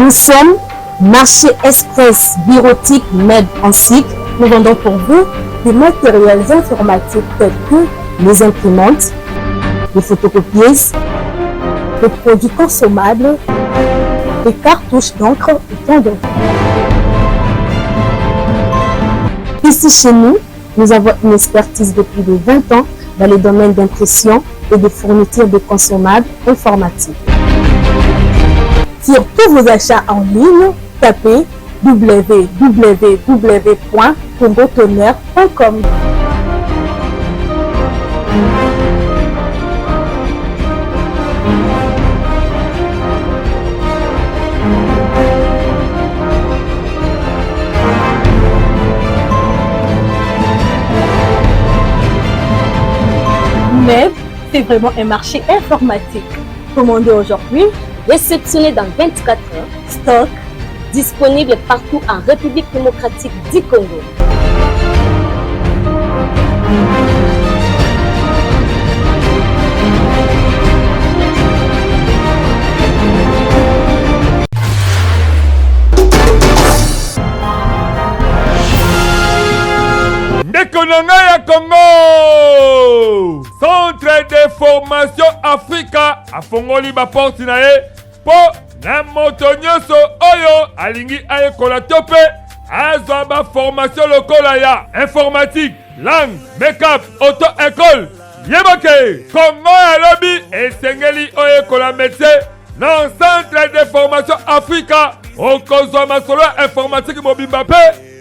Nous sommes Marché Express Bureautique MED en cycle. Nous vendons pour vous des matériels informatiques tels que les imprimantes, les photocopieuses, les produits consommables, les cartouches d'encre et tant d'autres. Ici chez nous, nous avons une expertise de plus de 20 ans dans les domaines d'impression et de fourniture de consommables informatiques. Sur tous vos achats en ligne, tapez www.congotonnerre.com. Mais c'est vraiment un marché informatique. Commandez aujourd'hui, réceptionné dans 24 heures, stock disponible partout en République démocratique du Congo. Konanga Congo, Centre de formation Africa afongoli ba porte na ye po na moto nyonso oyo alingi ayekola tope azwa ba formation lokola ya informatique, langue, make-up, auto-école. Yebake Congo ya lobi esengeli oyekola métier na Centre de formation Africa okozwa masolo informatique mobimba pe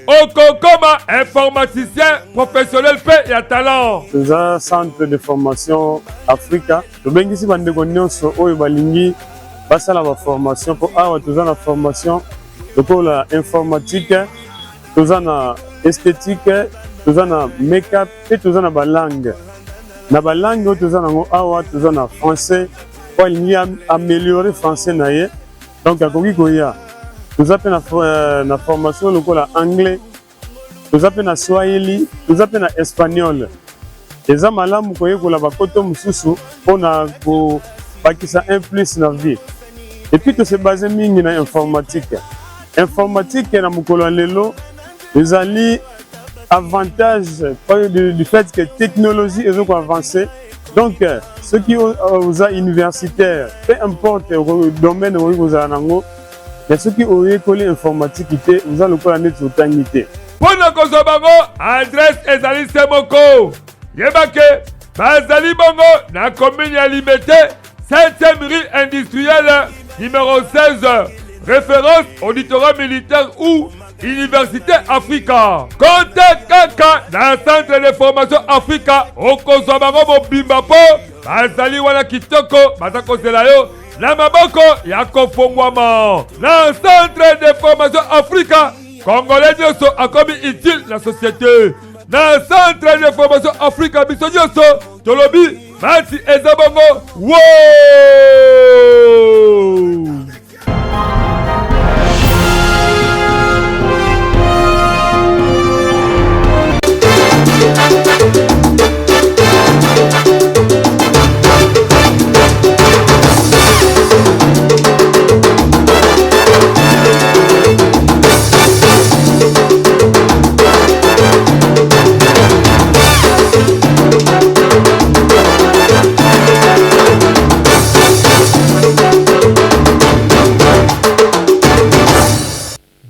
Okokoma, informaticien professionnel pe ya talent. C'est un centre de formation Africa. To bengisi bandeko nyonso oyo balingi basala ba formation pour awa toza na formation lokola informatique, toza na esthétique, toza na make-up et toza na ba langue. Na ba langue oyo toza nango awa toza na français pour alingi améliorer français na ye. Donc akoki koya nous appelons na formation lokola anglais, nous appelons na swahili, nous appelons na espagnol. Eza malamu koyekola bakoto mususu pona ko bakisa un plus na vie. Et puis to se base mingi na informatique. Informatique na mukolo lelo ezali avantage du fait que technologie est avancée. Donc ceux qui aux universitaires, peu importe le domaine où vous avez mais ceux qui ont école informatique, vous allez le net sur Tangité. Pour nous Kosobango, adresse Ezali Semoko. Yebake, Bazali Bongo, na commune ya Liberté, 7e rue industrielle, numéro 16. Référence auditorat militaire ou Université Africa. Contact Kaka dans Centre de formation Africa. Au Kosobango Mobimba Po, Bazali Wana Kitoko, Batako Zelayo. Na maboko ya kofongwama na Centre de formation Africa Congolais nyonso akomi utile na société. Na Centre de formation Africa biso nyonso tolobi mati eza bongo wow!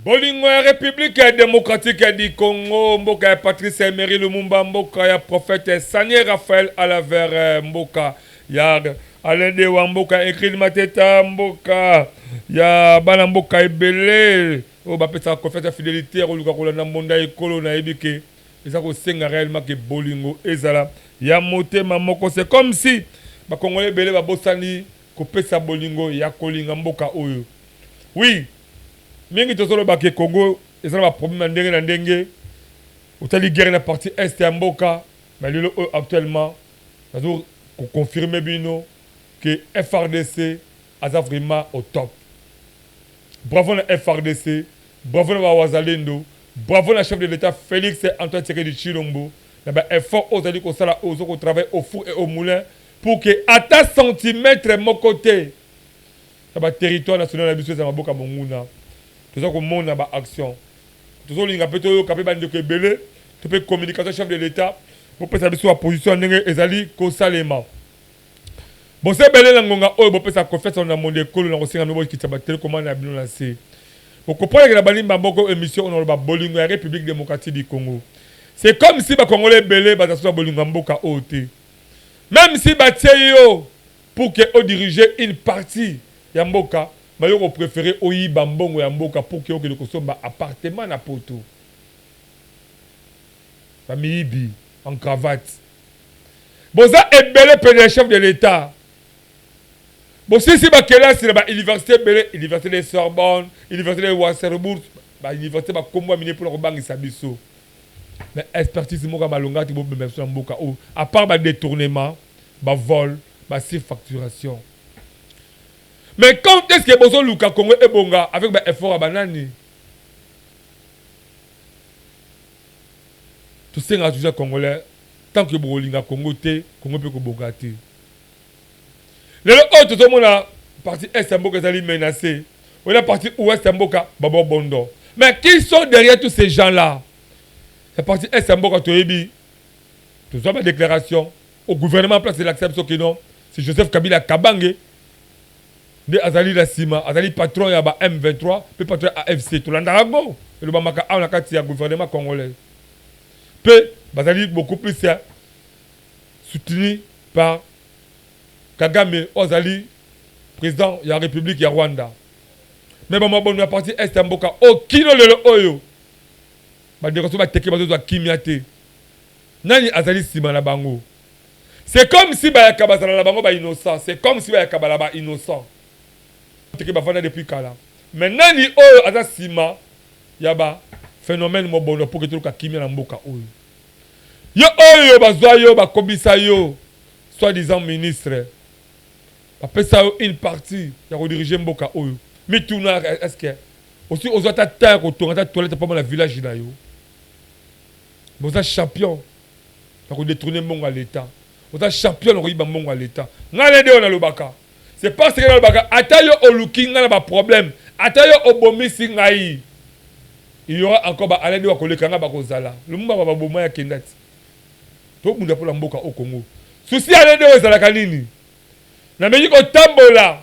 Bolingo ya République démocratique du Congo, mboka ya Patrice Emery Lumumba, mboka ya prophète Sanye Raphaël Alaver, mboka ya Alende wa mboka Ekrid Mateta, mboka ya bana mboka ebele o bapesa confiance fidélité oluka kolanda monda ekolo na ebike eza ko senga réellement que bolingo ezala ya motema moko. C'est comme si ba Congolais ebele ba bosani kopesa bolingo ya kolinga mboka oyo. Oui, mingi tozolo bake Congo ezala ba problème ndenge na ndenge otali guerre na partie est ya mboka mais lelo actuellement nazo confirmer bino que FRDC aza vraiment au top. Bravo na FRDC, bravo na Wazalendo, bravo na chef de l'État Félix Antoine Tshisekedi Tshilombo. Na ba effort ozali ko sala ozo ko travailler au four et au moulin pour que à ta centimètre mon côté ba territoire national na biso za maboka monguna toza ko mona ba action tozo linga peto yo kapé bande ko belé to pe communication chef de l'état pour pesa biso a position ndenge ezali ko salema bon c'est belé na ngonga oyo bo pesa confiance na monde ekolo na ko singa mebo kitsa ba télécommande na bino na se pour comprendre que la balimba mboko émission on ba bolingo ya République démocratique du Congo. C'est comme si ba Congolais belé ba ça bolingo mboka oté. Même si ba tieyo pour que on diriger une partie ya mboka, ba yo préférer oyiba mbongo ya mboka pour que le kosomba appartement na poto. Famille bi en cravate. Bon ça est belé le chef de l'état. Bon, si c'est l'université belé, l'université de Sorbonne, l'université de Wasserbourg, l'université de Kombo miné pour le banc Isabiso. Mais expertise moka malonga ti bo même sur mboka ou à part ba détournement, ba vol, ba surfacturation. Mais quand est-ce que bozo luka Congo et bonga avec ba effort à banani? Tout ça nga toujours congolais tant que bolinga Congo te, Congo peut ko bogati. Le autre, tout le monde a parti Est Mboka est menacé. On a parti Ouest Mboka, Babo Bondo. Mais qui sont derrière tous ces gens-là? C'est parti Est Mboka Toyebi. Tout ça, ma déclaration. Au gouvernement, place de l'acceptation que non. C'est Joseph Kabila Kabange. De Azali Lassima. Azali patron ya ba M23. Puis patron AFC. Tout l'andarago. Et le Bamaka a un gouvernement congolais. Puis, Azali beaucoup plus soutenu par Kagame, Ozali, président de la République de Rwanda. Mais bon, on a parti Est Mboka. Oh, qui ne le oyo? C'est comme si Bayakaba innocent. C'est comme si Bayakaba innocent. Depuis Kala. Mais Nani oyo Aza Sima, Yaba, phénomène mobono pour que tu aies Kimia Mboka oyo. Yo oyo, Bazoyo, Bakobisa yo, soi-disant ministre. Après ça, une partie, il y a redirigé Mboka Oyo. Mais tout le monde, est-ce que aussi, aux autres terres, autour de la toilette, pas mal la village là. Vous êtes champion. Il a détourné Mbongo à l'État. Vous êtes champion, on a Mbongo à l'État. C'est parce que dans le Baka, Atayo Oluki, n'a pas de problème. Atayo Obomi Singaï. Il y aura encore Alain de Wakolekanga Bakozala. Le monde va bomber à Kendat. Tout le monde a pour la Mboka au Congo. Souci Alain de Wazalakanini. Na meji ko tambola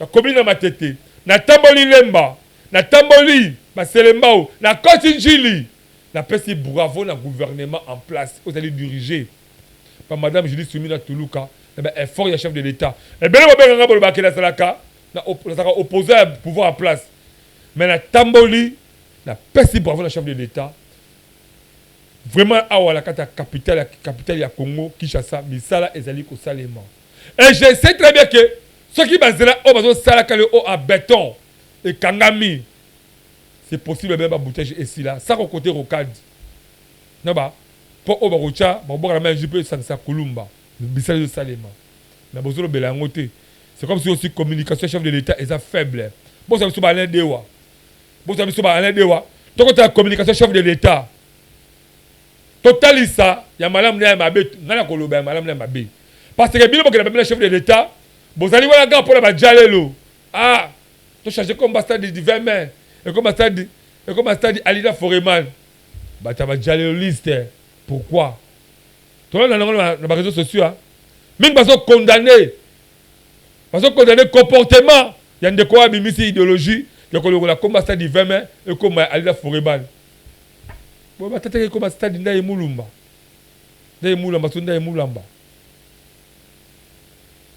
na komi na matete na tamboli lemba na tamboli baselembao na koti njili na pesi bravo na gouvernement en place vous allez diriger par madame Julie Soumina Toulouka effort ya chef de l'état et bien le benga ngabo bakela salaka na opposé à pouvoir en place mais na tamboli na pesi bravo na chef de l'état vraiment awa la capitale ya Congo Kinshasa misala ezali ko salema. Et je sais très bien que ceux qui basent là, au bateau Salakale en béton et Kangami, c'est possible même à bouteille ici là. Ça, au côté Rocade. Non, bah, pour Obarocha, bon, la main, je peux sans Kolumba, Bissal de Salema. Mais bon, c'est comme si aussi communication chef de l'État est faible. Bon, ça me souba Alain Dewa. Bon, ça me souba Alain Dewa. Donc, quand tu as communication chef de l'État, totalisa, il y a Madame Néa Mabé, Nana Koloba, Madame Néa Mabé. Parce que bien que le chef de l'État, vous allez voir la gare pour la Djalelo. Ah, tu changes comme bastard de 20 mai. Et comme bastard de Alida Foreman. Bah, tu vas Djalelo liste. Pourquoi? Tu vois, dans les réseaux sociaux, même parce qu'on condamné. Parce qu'on condamné comportement. Il y a des quoi, mais c'est idéologie. Il y a comme bastard de 20 mai. Et comme Alida Foreman. Bon, bah, tu as comme bastard de Ndaye Moulumba. Ndaye Moulumba, c'est Ndaye Moulumba.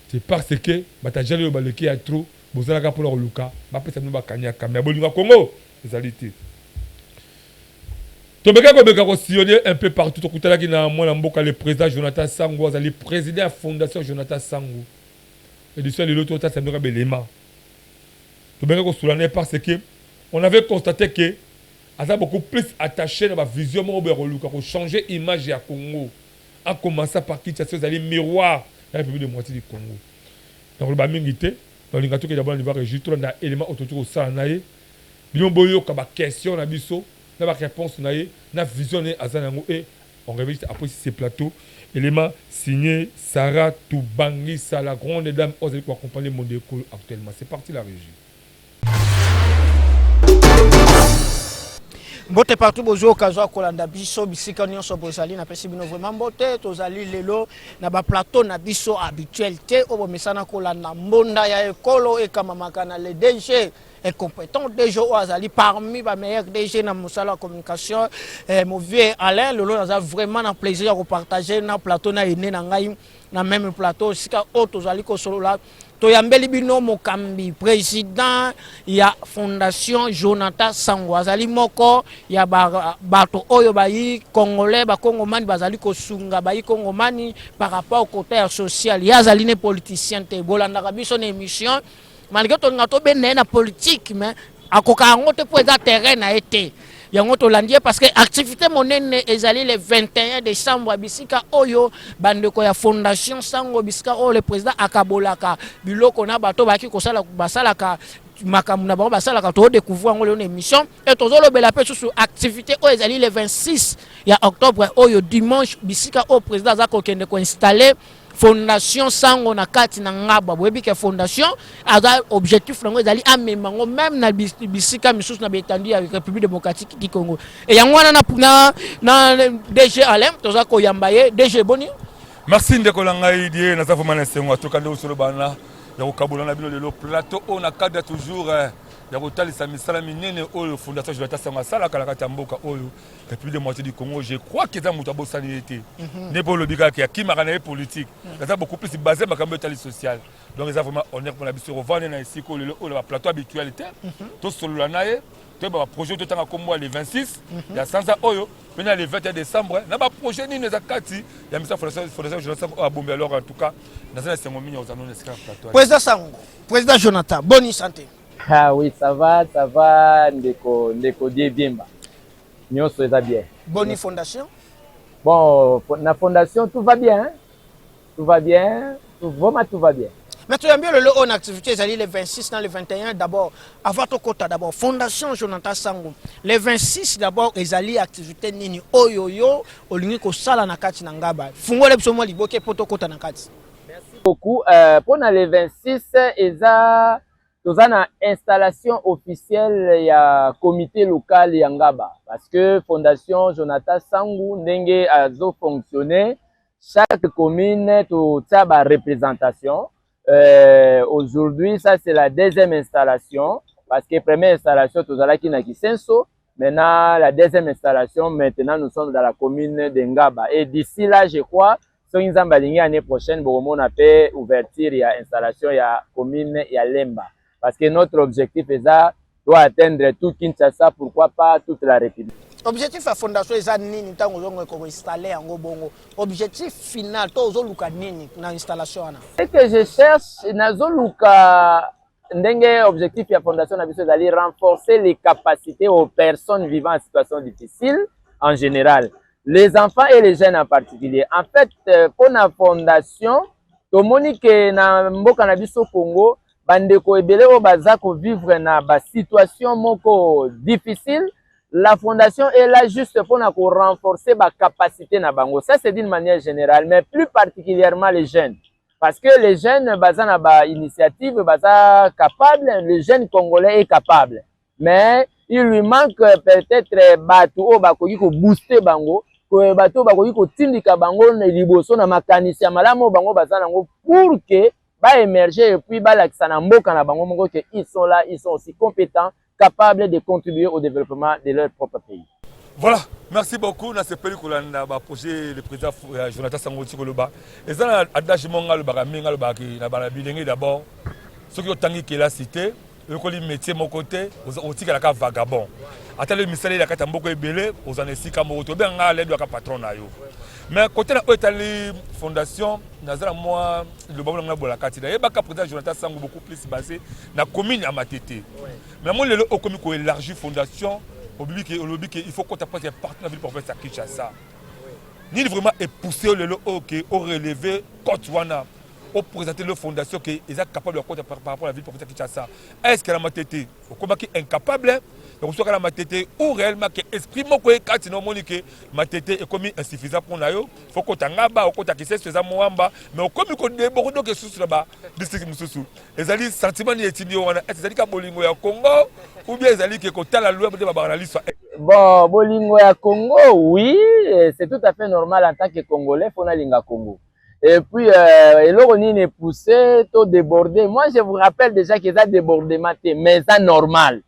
C'est parce que Batajali au Baleki a trop, Bozalaka pour le Luka, après ça nous va Kanyaka, mais Bolinga Congo, les alités. Tobeka Kobeka sillonner un peu partout, au côté là qui n'a moins l'amboka, le président Jonathan Sango, le président de la fondation Jonathan Sango. L'édition de l'autre, ça nous a belema. Tobeka Kosulané parce que on avait constaté que on a beaucoup plus attaché dans la vision de Luka, pour changer l'image à Congo. En commençant par qui ça c'est miroir. La République de moitié du Congo. Donc le bamingité, dans l'ingato qui d'abord on va enregistrer dans élément autour de ça naé. Bilon boyo kaba question na biso, na ba réponse naé, na visionner azanango et on révèle après ces plateaux élément signé Sarah Toubangisa, la grande dame aux pour accompagner mon découle actuellement. C'est parti la régie. Mbote partout bozo okazo kolanda biso bisika nyonso bozali na pesi bino vraiment mbote tozali lelo na ba plateau na biso habituel te obo mesana kolanda mbonda ya ekolo ekamamaka na le DG et compétent DG azali parmi ba meilleurs DG na musala communication mon vieux Alain lelo naza vraiment na plaisir de partager na plateau na ene na ngai na même plateau sika o tozali ko solo la toyambeli bino mokambi président ya fondation Jonathan Sango azali moko ya bato oyo bayi congolais ba congomani bazali kosunga bayi congomani par rapport au côté social ya azali ne politicien te bolanda biso na émission malgré to ngato bene na politique mais akoka ngote po eza terrain na été yango to landier parce que activité monene ezali le 21 décembre bisika oyo bandeko ya fondation Sango bisika o le président akabolaka biloko na bato baki kosala basalaka makamuna bango basalaka to découvrir ngo le émission et tozolo bela pe sur activité o ezali le 26 ya octobre oyo dimanche bisika o président za ko kende ko installer fondation Sango na kati na ngaba boyebi ke fondation aza objectif nango ezali amemango même na bisika misusu na betandu ya République démocratique du Congo et yango wana na DG Alain toza ko yambaye DG boni merci ndeko langai die na za vraiment na sengo to kande usolo bana ya ko kabula na bino lelo plateau on a cadre toujours ya kotalisa misala minene oyo fondation Jonathan Sango sala kala kati mboka oyo République démocratique du Congo. Je crois que ça muta bosani été ne pas le biga qui m'a gagné politique ça beaucoup plus basé ma campagne sociale donc ça vraiment honneur pour la biso revendre na ici ko le plateau habituel était tout solo la nae to ba projet to tanga kombo le 26 ya sanza oyo maintenant le 21 décembre na ba projet ni za kati ya misa fondation Jonathan a bombé alors en tout cas dans un second minute aux annonces plateau président Sango président Jonathan bonne santé. Ah oui, ça va, ndeko Diebimba. Nous sommes bien. Bonne fondation? Bon, la fondation, tout va bien. Tout va bien. Vraiment, tout va bien. Mais tu as bien le haut en activité, c'est le 26 dans le 21 d'abord. Avant ton quota d'abord, Fondation Jonathan Sango. Le 26 d'abord, ils allaient activité nini oyoyo, olingi ko sala na kati na ngaba. Fungo le psomo liboke poto kota na kati. Merci beaucoup. Pour le 26, ils nous avons une installation officielle ya comité local Yangaba parce que Fondation Jonathan Sango ndenge azo fonctionner chaque commune to taba représentation. Aujourd'hui ça c'est la deuxième installation parce que première installation tozalaki na Kisenso, maintenant la deuxième installation maintenant nous sommes dans la commune de Ngaba et d'ici là je crois soki nzamba lingi année prochaine bokomona pe ouverture ya installation ya commune ya Lemba. Parce que notre objectif est doit atteindre tout Kinshasa, pourquoi pas toute la République. Objectif de la fondation est nini tango zongo installer en bongo. Objectif final to zoluka nini na installation ana. Ce que je cherche nazoluka ndenge objectif de la fondation na biso d'aller renforcer les capacités aux personnes vivant en situation difficile en général, les enfants et les jeunes en particulier. En fait pour la fondation to moni que na mboka na biso Congo bandeko ebele o bazako vivre na ba situation moko difficile, la fondation est là juste pour renforcer ba capacité na bango. Ça c'est d'une manière générale, mais plus particulièrement les jeunes, parce que les jeunes baza na ba initiative baza capable, le jeune congolais est capable, mais il lui manque peut-être batu o bakoki ko booster bango, ko batu bakoki ko tindika bango na liboso na makanisi ya malamu bango baza nango pour que va émerger et puis ils sont là, ils sont aussi compétents, capables de contribuer au développement de leur propre pays. Voilà, merci beaucoup. Dans ce pays qu'on a projet le président Jonathan Sango Tikoloba. Et ça, adage monga le baraminga le baki na barabilengi d'abord. Ceux qui ont tangi qui la cité, le colis métier mon côté, au tika la cave vagabond. Attends le misali la kata mboko ebele, aux années kamo to ben nga l'aide de patron na yo. Mais côté la Otali Fondation, nazala moi le bon na bola katida. Et baka président Jonathan Sango beaucoup plus basé na commune à Matete. Mais moi le au commune ko élargi fondation au public il faut qu'on t'apporte partenaire ville pour faire ça Kinshasa. Ni vraiment est poussé le OK au relevé Kotwana. pour présenter leur fondation qui est capable de compter par rapport à la ville province de Kinshasa. Est-ce que la matete, comment qui est incapable, donc soit la matete ou réellement que esprit moko quand sinon monique matete est comme insuffisant pour nayo, faut qu'on tangaba ou qu'on takise ces amoamba, mais comme qu'on déborde donc sous là-bas, district mususu. Les alliés sentiments ni étini wana, est-ce que ça bolingo ya Congo ou bien les alliés qui comptent la loi de babarali soit. Bon, bolingo ya Congo, oui, c'est tout à fait normal en tant que Congolais, faut na linga Congo. Et puis, l'Oroni est poussé, tout débordé. Moi, je vous rappelle déjà qu'ils ont débordé, mais c'est normal.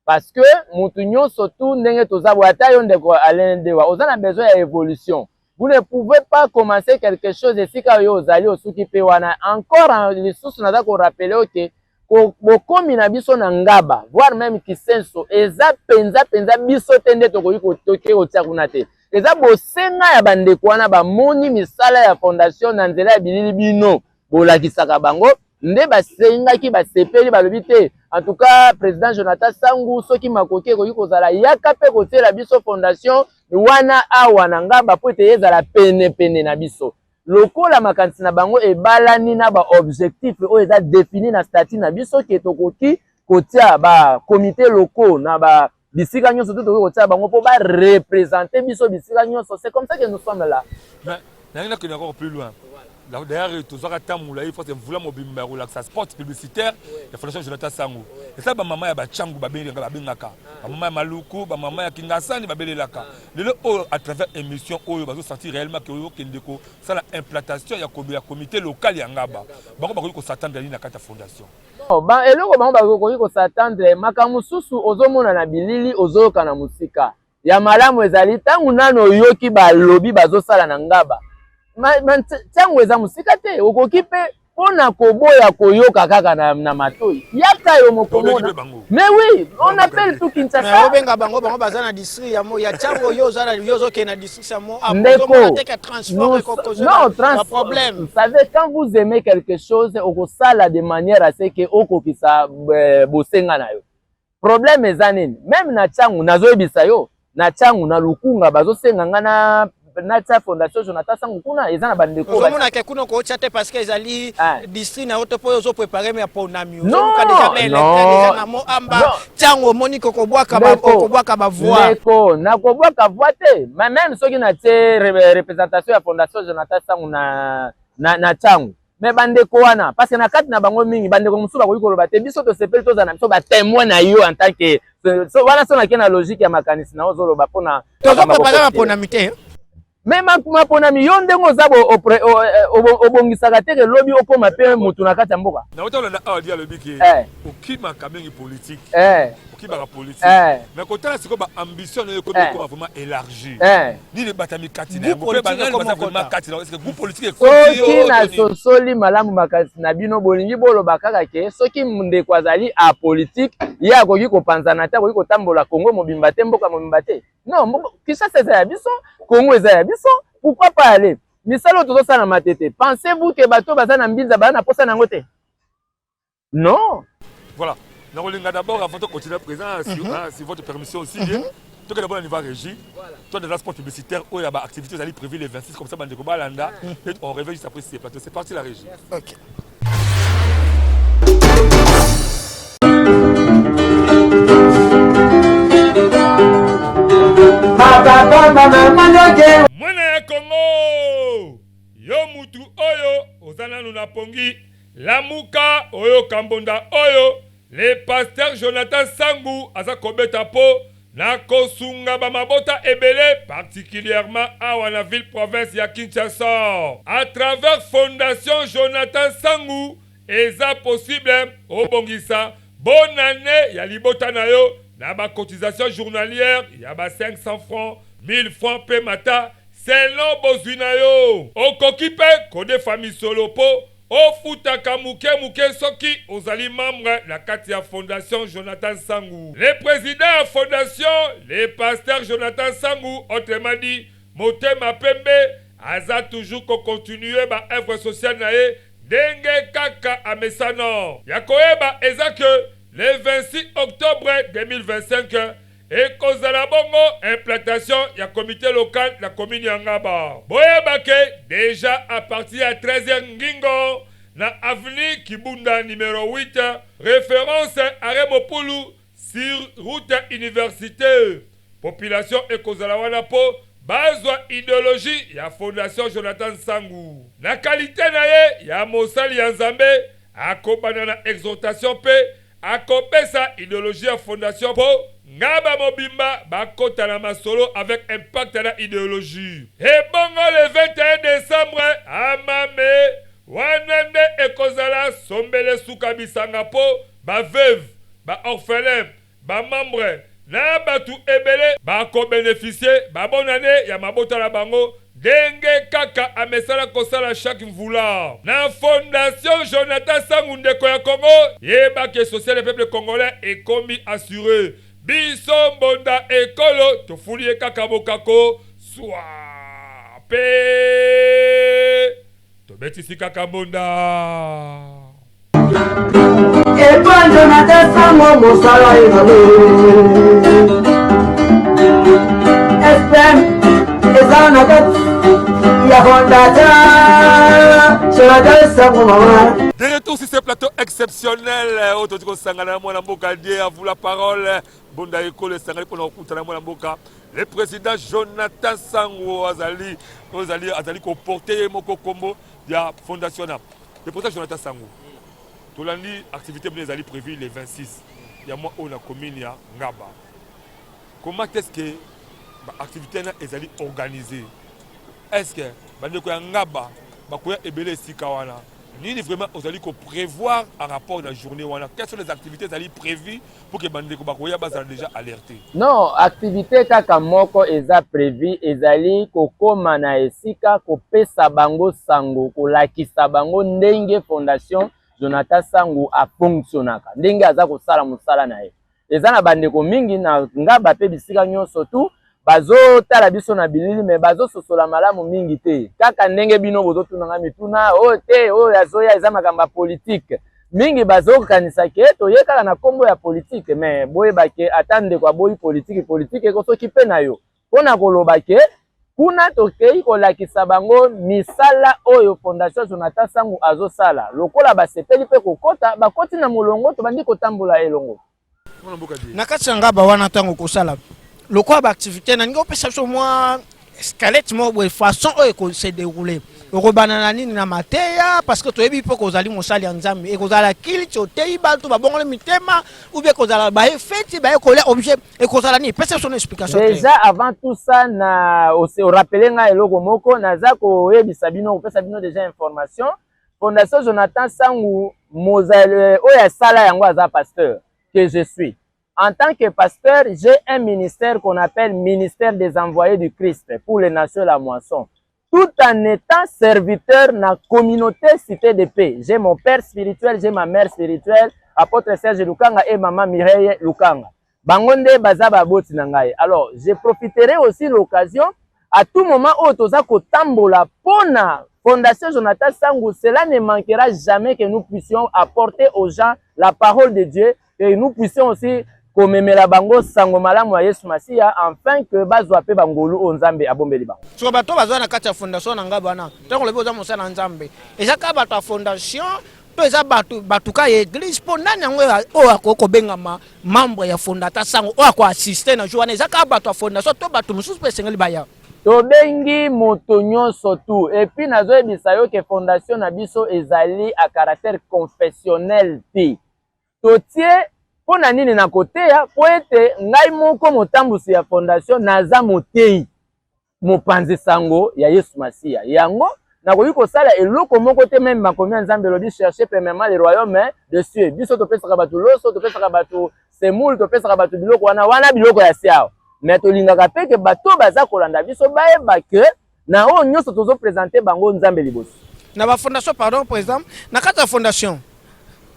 Parce que, Moutounion, surtout, n'est pas tous on a besoin d'évolution. Vous ne pouvez pas commencer quelque chose ici quand vous allez au Soukipe. Encore, les sources, on a rappelé que, comme il a biso ngaba, voire même Kisenso, eza penza biso tende tokoki kotoke otiakunate. Eza bosenga ya bandeko wana ba moni misala ya fondation na nzela ya bilili bino bolakisaka bango nde basengaki basepeli balobi te. En tout cas, président Jonathan Sangu soki makoki ekoki kozala yaka pe kotiela biso fondation wana awa na ngaba po ete ezala pene na biso. Lokola makanisi na bango ebalani na ba objectif oyo eza défini na statut na biso ke tokoki kotia ba comité locaux na ba bisika nyonso to tokoki kotia bango po ba représenter biso bisika nyonso. C'est comme ça que nous sommes là. Mais n'a que encore plus loin. D'ailleurs, tout ça il faut que vous mobimba relaxa sport publicitaire la fondation Jonathan Sangu. Et ça maman ya ba changu ba bengaka. Maman maluku, maman ya kingasani ba belelaka. Le à travers émission oyo bazo sortir réellement que oyo kendeko ça la implantation ya comité local ya ngaba. Bako bako ko s'attendre na kata fondation. Ba eloko bango bako ko s'attendre makamususu ozomona na bilili ozoyoka na musika. Ya malamu ezali tangu nano yoki ba lobby bazo sala na ngaba. Tiango eza musika te okoki pe pona koboya koyoka kaka na matoi yaka yo mokomona. Mais oui, on appelle tout Kinshasa. Mais obenga bango baza na district ya mo ya tiango yo zala yo zo ke na district ya mo transport non, problème. Vous savez, quand vous aimez quelque chose okosala de manière à ce que okokisa bosenga na yo. Problème ezanini même na tiango nazoyebisa yo na tiango na lukunga bazosenga ngana Nata fondation Jonathan Sangu kuna ezana bandeko ba mona ke kuna ko chate parce que ezali district na auto po zo préparer mais pour nami non déjà na mo amba tiango moni ko bwaka ba voix ndeko na ko bwaka voix te mais même soki na te représentation ya fondation Jonathan Sangu na tiango mais bandeko wana parce que na kati na bango mingi bandeko musuba ko yikoloba te biso to sepeli to zana biso ba témoin na yo en tant que wana sona ke na logique ya makanisi na ozoloba pona to zo préparer pour nami te. Mais ma ponami yondengo zabo obongisaka te lobi okoma pe mutu na kati ya mboka. Na otala na awa dia lobi ki okima kamengi politique. Okima politique. Mais kota na siko ba ambition na ko vraiment élargie. Ni le batami kati na ko ba na vraiment kati na est-ce que vous politique ko na sosoli malamu makasi na bino bolingi boloba kaka ke soki ndeko azali a politique ya koki ko panzana ta koki ko tambola Congo mobimba te mboka mobimba te. Non, Kinshasa eza ya biso, Congo eza ya biso, pourquoi pas aller? Misalo tozo sana matete. Pensez-vous que bato baza na mbinza bana posa nango te? Non. Voilà. Nous d'abord avant de continuer présent si votre permission aussi bien. Tout d'abord au niveau régie. Toi de transport publicitaire où il y a activités allées prévues les 26 comme ça bande de Balanda et on réveille juste après ces plateaux. C'est parti la régie. OK. Mwana ya Congo yo mutu oyo ozana nuna pongi lamuka oyo kambonda oyo le pasteur Jonathan Sangu aza kobeta po na kosunga ba mabota ebele particulièrement awa na ville province ya Kinshasa à travers fondation Jonathan Sangu eza possible obongisa bonne année ya libota na yo na ba cotisation journalière ya ba 500 francs 1000 francs pe mata selon bozwina yo okoki pe kode famille solo po ofutaka muke soki ozali membre la kati ya fondation Jonathan Sangu. Le président de la fondation, le pasteur Jonathan Sangu, autrement dit Motema Pembe, aza toujours ko continuer ba œuvre sociale na ye denge kaka amesano. Yakoeba eza que le 26 octobre 2025 et kozala bongo implantation ya comité local la commune ya Ngaba. Boyeba ke déjà à partir à 13h ngingo na avenue Kibunda numéro 8, référence à Remopulu sur route universitaire. Population ekozala wana po bazwa idéologie ya Fondation Jonathan Sangu. Na qualité na ye ya mosali ya Nzambe akobana na exhortation pe akopesa idéologie ya Fondation po ngaba mobimba bakota na masolo avec impact na idéologie. Et bongo le 21 décembre amame wanande ekozala sombele suka bisanga po ba veuve, ba orphelin, ba membre na batu ebele bako bénéficier ba bonne année ya mabota na bango denge kaka amesala kosala chaque mvula na Fondation Jonathan Sangu ndeko ya Congo yeba ke social peuple congolais ekomi assuré biso mbonda ekolo tofulie kaka bokako swa pe tobetisi kaka mbonda. Et toi, Jonathan Sango, mon salaire, FM, et ça, on a fait, il y a Fondata, Jonathan Sango, maman. De retour sur ce plateau exceptionnel, Ototiko Sangana Mwana Mboka Dieu à vous la parole. Bonda Ekole Sangani pour nous écouter Mwana Mboka. Le président Jonathan Sango Azali ko porter moko kombo ya fondation na. Le président Jonathan Sango. Tolandi activité bien ezali prévu le 26. Il y a moi on a commune ya Ngaba. Comment est-ce que activité na ezali organisée? Est-ce que bandeko ya Ngaba bakoya ebele sika wana? Ni vraiment ozali ko prévoir en rapport à la journée wana? Quelles sont les activités ezali prévues pour que bandeko bakoya bazala déjà alerté? Non, activité kaka moko eza prévu ezali kokoma na esika kopesa bango sango kolakisa bango ndenge Fondation Jonathan Sangu a fonctionnaka ndenge aza kosala mosala na ye. Eza na bandeko mingi na Ngaba pe bisika nyonso tu bazo tala biso na bilili me bazo sosola malamu mingi te kaka ndenge bino bozo tunanga mituna o te o yazoya eza makamba politique mingi bazo kanisa ke to ye kaka na kombo ya politique me boye bake atande kwa boyi politique ko soki pe na yo pona koloba ke kuna tokei kolakisa bango misala oyo Fondation Jonathan Sangu azo sala lokola basepeli pe kokota bakoti na molongo to bandi kotambola elongo na kati ya Ngaba wana tango kosala lokola ba activité na ngo pesa so moi squelette mo de façon oyo ko se dérouler okobana na nini na mateya parce que toyebi pe kozali mosali ya Nzambe e kozala kili totei bato babongole mitema ou bien kozala ba fête ba ekola objet e kozala ni pesa son explication déjà avant tout ça na au rappeler nga eloko moko naza ko yebisa bino ko pesa bino déjà information Fondation Jonathan Sangu mozali oya sala yango aza pasteur que je suis. En tant que pasteur, j'ai un ministère qu'on appelle ministère des envoyés du Christ pour les nations et la moisson. Tout en étant serviteur dans la communauté cité de paix. J'ai mon père spirituel, j'ai ma mère spirituelle, apôtre Serge Lukanga et maman Mireille Lukanga. Bangonde bazaba boti nangai. Alors, je profiterai aussi l'occasion à tout moment où toza kotambola pona Fondation Jonathan Sangu, cela ne manquera jamais que nous puissions apporter aux gens la parole de Dieu et nous puissions aussi komemela bango sango malamu ya Yesu Masia afin que bazwa pe bangolu onzambe abombeli bango. So bato bazwa na kati ya Fondation na Ngaba na tango lebo za mosala na Nzambe eza ka bato ya Fondation to eza bato ka église po nani yango o akoko bengama membre ya Fondation Sango o ako assister na journée eza ka bato ya Fondation to bato mususu pe sengeli baya tobengi moto nyonso tu et puis nazoyebisa yo ke Fondation na biso ezali à caractère confessionnel ti totie pona nini na koteya po ete ngai moko motambusi ya Fondation naza motei mopanzi sango ya Yesu Masia yango nakoki kosala eloko moko te même makomi ya Nzambe lobi chercher premièrement le royaume de Dieu biso topesaka bato loso topesaka bato semoule topesaka bato biloko wana biloko ya siao mais tolingaka pe ke bato baza kolanda biso bayeba ke na oyo nyonso tozo présenter bango Nzambe liboso na ba Fondation pardon par exemple na kati ya Fondation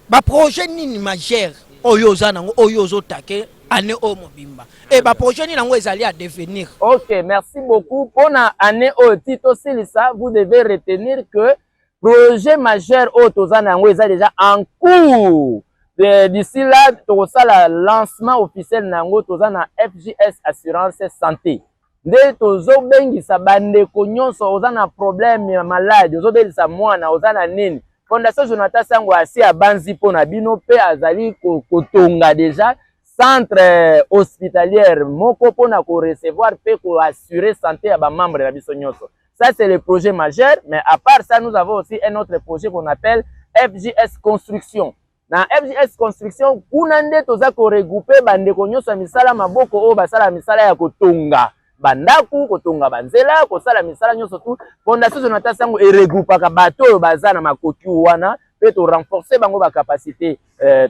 ba projet nini majeur oyo zanango oyo zotake année o mobimba et ba projet ni nango ezali à devenir. OK, merci beaucoup pour na année o tito silisa vous devez retenir que projet majeur o tozanango ezali déjà en cours. D'ici là tozala lancement officiel nango tozana FJS assurance santé. Nde tozo bengisa bandeko nyonso ozana problème ya malade ozobelisa mwana ozana nini Fondation Jonathan Sango asi abanzi pona bino pe azali kotonga déjà centre hospitalière moko pona ko recevoir pe ko assurer santé ya ba membre na biso nyonso. Ça c'est le projet majeur, mais à part ça nous avons aussi un autre projet qu'on appelle FJS Construction. Na FJS Construction kuna nde toza ko regrouper bandeko nyonso misala maboko o basala misala ya kotonga bandaku kotonga banzela kosala misala nyonso tu. Fondation Jonathan Sango e regroupaka bato oyo baza na makoki wana pe to renforcer bango ba capacité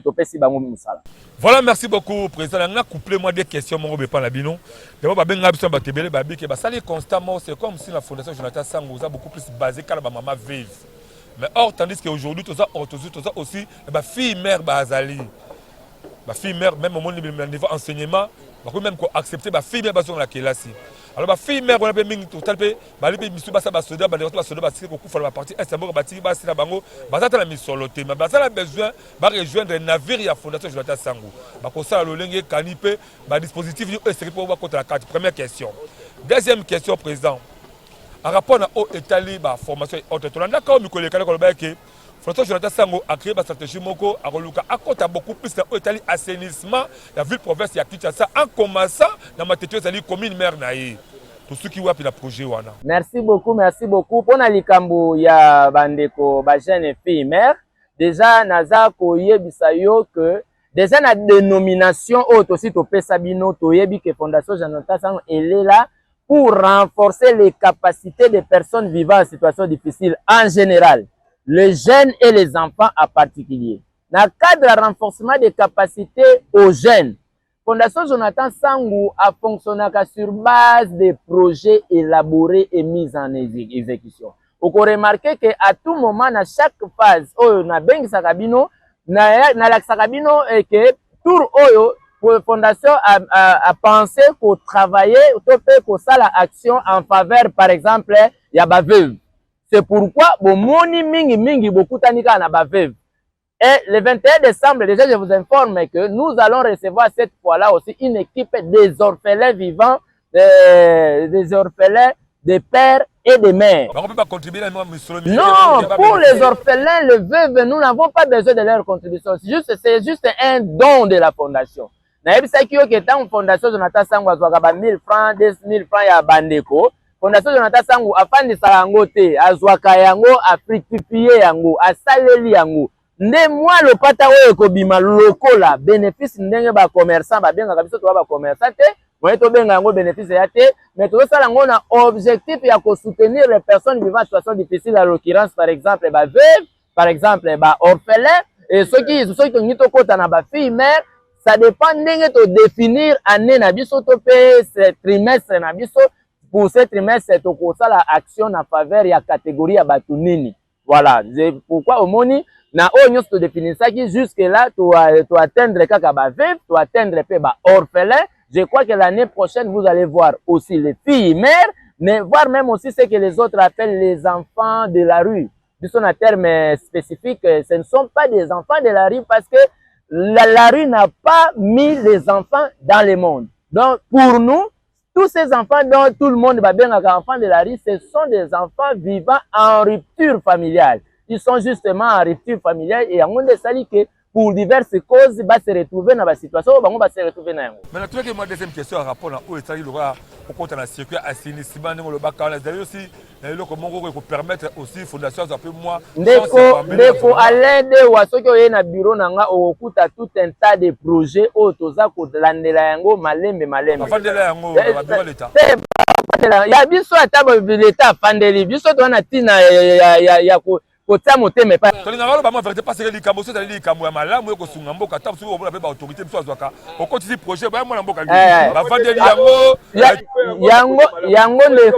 to pesi bango misala. Voilà, merci beaucoup président. On a couplé moi des questions mon be pas la bino. D'abord ba benga biso ba tebele ba bike ba sali constamment, c'est comme si la Fondation Jonathan Sango a beaucoup plus basé kala ba maman vive. Mais or tandis qu'aujourd'hui tout ça aussi ba fille mère ba azali. Ba fille mère même au niveau enseignement, ba même ko accepter ba fille mère ba sur la classe. Alors ba fille mère on a mingi total pe ba lipe misu ba sa ba soda ba soda ba siko ko fa la partie est ba ti ba sina bango ba za la misoloté mais ba za la besoin ba rejoindre navire ya Fondation Jonathan Sango ba ko sa lo lenge kanipe ba dispositif yo est pour ba contre la carte. Première question. Deuxième question président. En rapport à l'état ba formation autre to na ka mi ko le kala ko ba ke Fondation Jonathan Sango a créé une stratégie moko a reluka a compte beaucoup plus dans l'Italie assainissement la ville province ya Kinshasa en commençant dans ma tête ali commune maire naïe pour ceux qui wapi la projet wana. Merci beaucoup pour na likambo ya bandeko ba jeune fille mère déjà naza ko yebisa yo que déjà na dénomination auto aussi to pesa bino to yebi que Fondation Jonathan Sango elle est là pour renforcer les capacités des personnes vivant en situation difficile en général. Les jeunes et les enfants en particulier. Dans le cadre de renforcement des capacités aux jeunes, Fondation Jonathan Sango a fonctionné sur base des projets élaborés et mis en exécution. Vous remarquez qu'à tout moment, à chaque phase, on a bien Sakabino, et que tout la Fondation a pensé qu'on travaillait, qu'on ça l'action en faveur, par exemple, il y a ba veuve. C'est pourquoi beaucoup tanika na ba veuve. Et le 21 décembre, déjà je vous informe que nous allons recevoir cette fois-là aussi une équipe des orphelins vivants, des orphelins, des pères et des mères. On peut pas contribuer non, pour les orphelins, les veuves, nous n'avons pas besoin de leur contribution. C'est juste un don de la fondation. Na yebisa ki yo ke tant Fondation Jonathan Sango azwaka ba 1000 francs, 2000 francs ya bandeko. Fondation Jonathan Sango afandisa yango te, azwaka yango, africtifier yango, asaleli yango. Nde mwa lopata oyo ekobima lokola bénéfice ndenge ba commerçant ba benga biso to ba commerçant te, moye to benga yango bénéfice ya te, mais to sala yango na objectif ya ko soutenir les personnes vivant en situation difficile, en l'occurrence par exemple ba veuve, par exemple ba orphelin, et ceux qui ngito kota na ba fille mère. Ça dépend de définir année na biso to pe ce trimestre na biso pour ce trimestre to ko sala action en faveur ya catégorie ya batu nini. Voilà, c'est pourquoi au moni na onyo to définir ça qui jusque là to atteindre kaka ba veuve, to atteindre pe ba orphelin. Je crois que l'année prochaine vous allez voir aussi les filles mères, mais voir même aussi ce que les autres appellent les enfants de la rue. Biso na terme spécifique, ce ne sont pas des enfants de la rue parce que la rue n'a pas mis les enfants dans le monde. Donc, pour nous, tous ces enfants dont tout le monde va bien avec enfants de la rue, ce sont des enfants vivant en rupture familiale. Ils sont justement en rupture familiale et on a sali que pour diverses causes, ils vont se retrouver dans la situation où ils vont se retrouver dans. Maintenant, tu vois que moi, deuxième question en rapport à où est-ce qu'il y aura au compte de la circuit assainissement, le bac, aussi, comment on peut permettre aussi fondation un peu moins. Ndeko Alain de Wasoki oye na bureau nanga okuta tout un tas de projets otoza ko landela yango malembe. Afandela yango ba bureau l'état. Ya biso ata ba l'état afandeli biso to na tina ya ko kotia motema pa. To linga ngalo ba mo vérité parce que likambo so tali likambo ya malamu eko sunga mboka tabu so ba ba autorité biso azwaka. Okotisi projet ba mo na mboka ngi. Ba fandeli yango le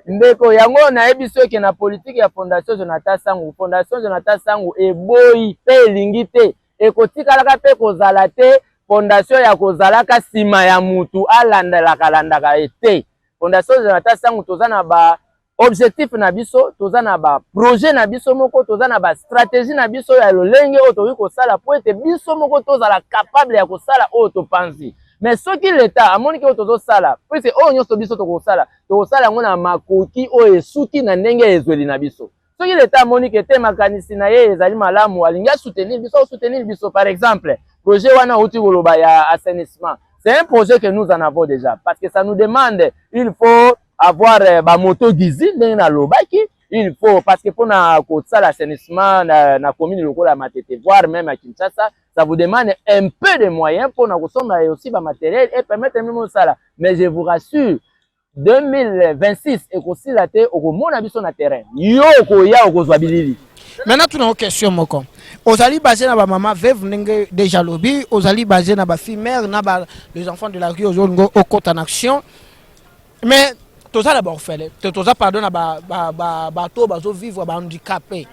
ndeko yango na ebiso ke na politique ya Fondation Jonathan Sango. Fondation Jonathan Sango eboyi pe lingi te ekotikalaka pe kozala te fondation ya kozalaka sima ya mutu alandaka ete. Fondation Jonathan Sango toza na ba objectif na biso, toza na ba projet na biso moko, toza na ba stratégie na biso ya lolenge oyo toyi kosala po ete biso moko tozala capable ya kosala oyo topanzi. Mais ce qui l'État a montré que tout ça puisque on y a biso to kosala yango na makoki o esuki na ndenge ezweli na biso. soki l'État monique était makanisi na ye ezali malamu alingi soutenir biso par exemple projet wana uti koloba ya assainissement. C'est un projet que nous en avons déjà parce que ça nous demande il faut avoir ba moto gizi ndenge na lobaki. Il faut, parce que pour l'assainissement, na commune locale à Matete, voire même à Kinshasa, ça vous demande un peu de moyens pour nous consommer aussi le matériel et permettre même ça. Mais je vous rassure, 2026, et aussi la terre, au monde habite sur le terrain. Maintenant, tu as une question, Moko. Ozali basé na ba maman veuve n'enge déjà lobby, ozali basé na ba fille mère, na ba les enfants de la rue au côté en action. Mais tout ça d'abord fait, tout ça pardon na bateau bazo vivre ba handicapé.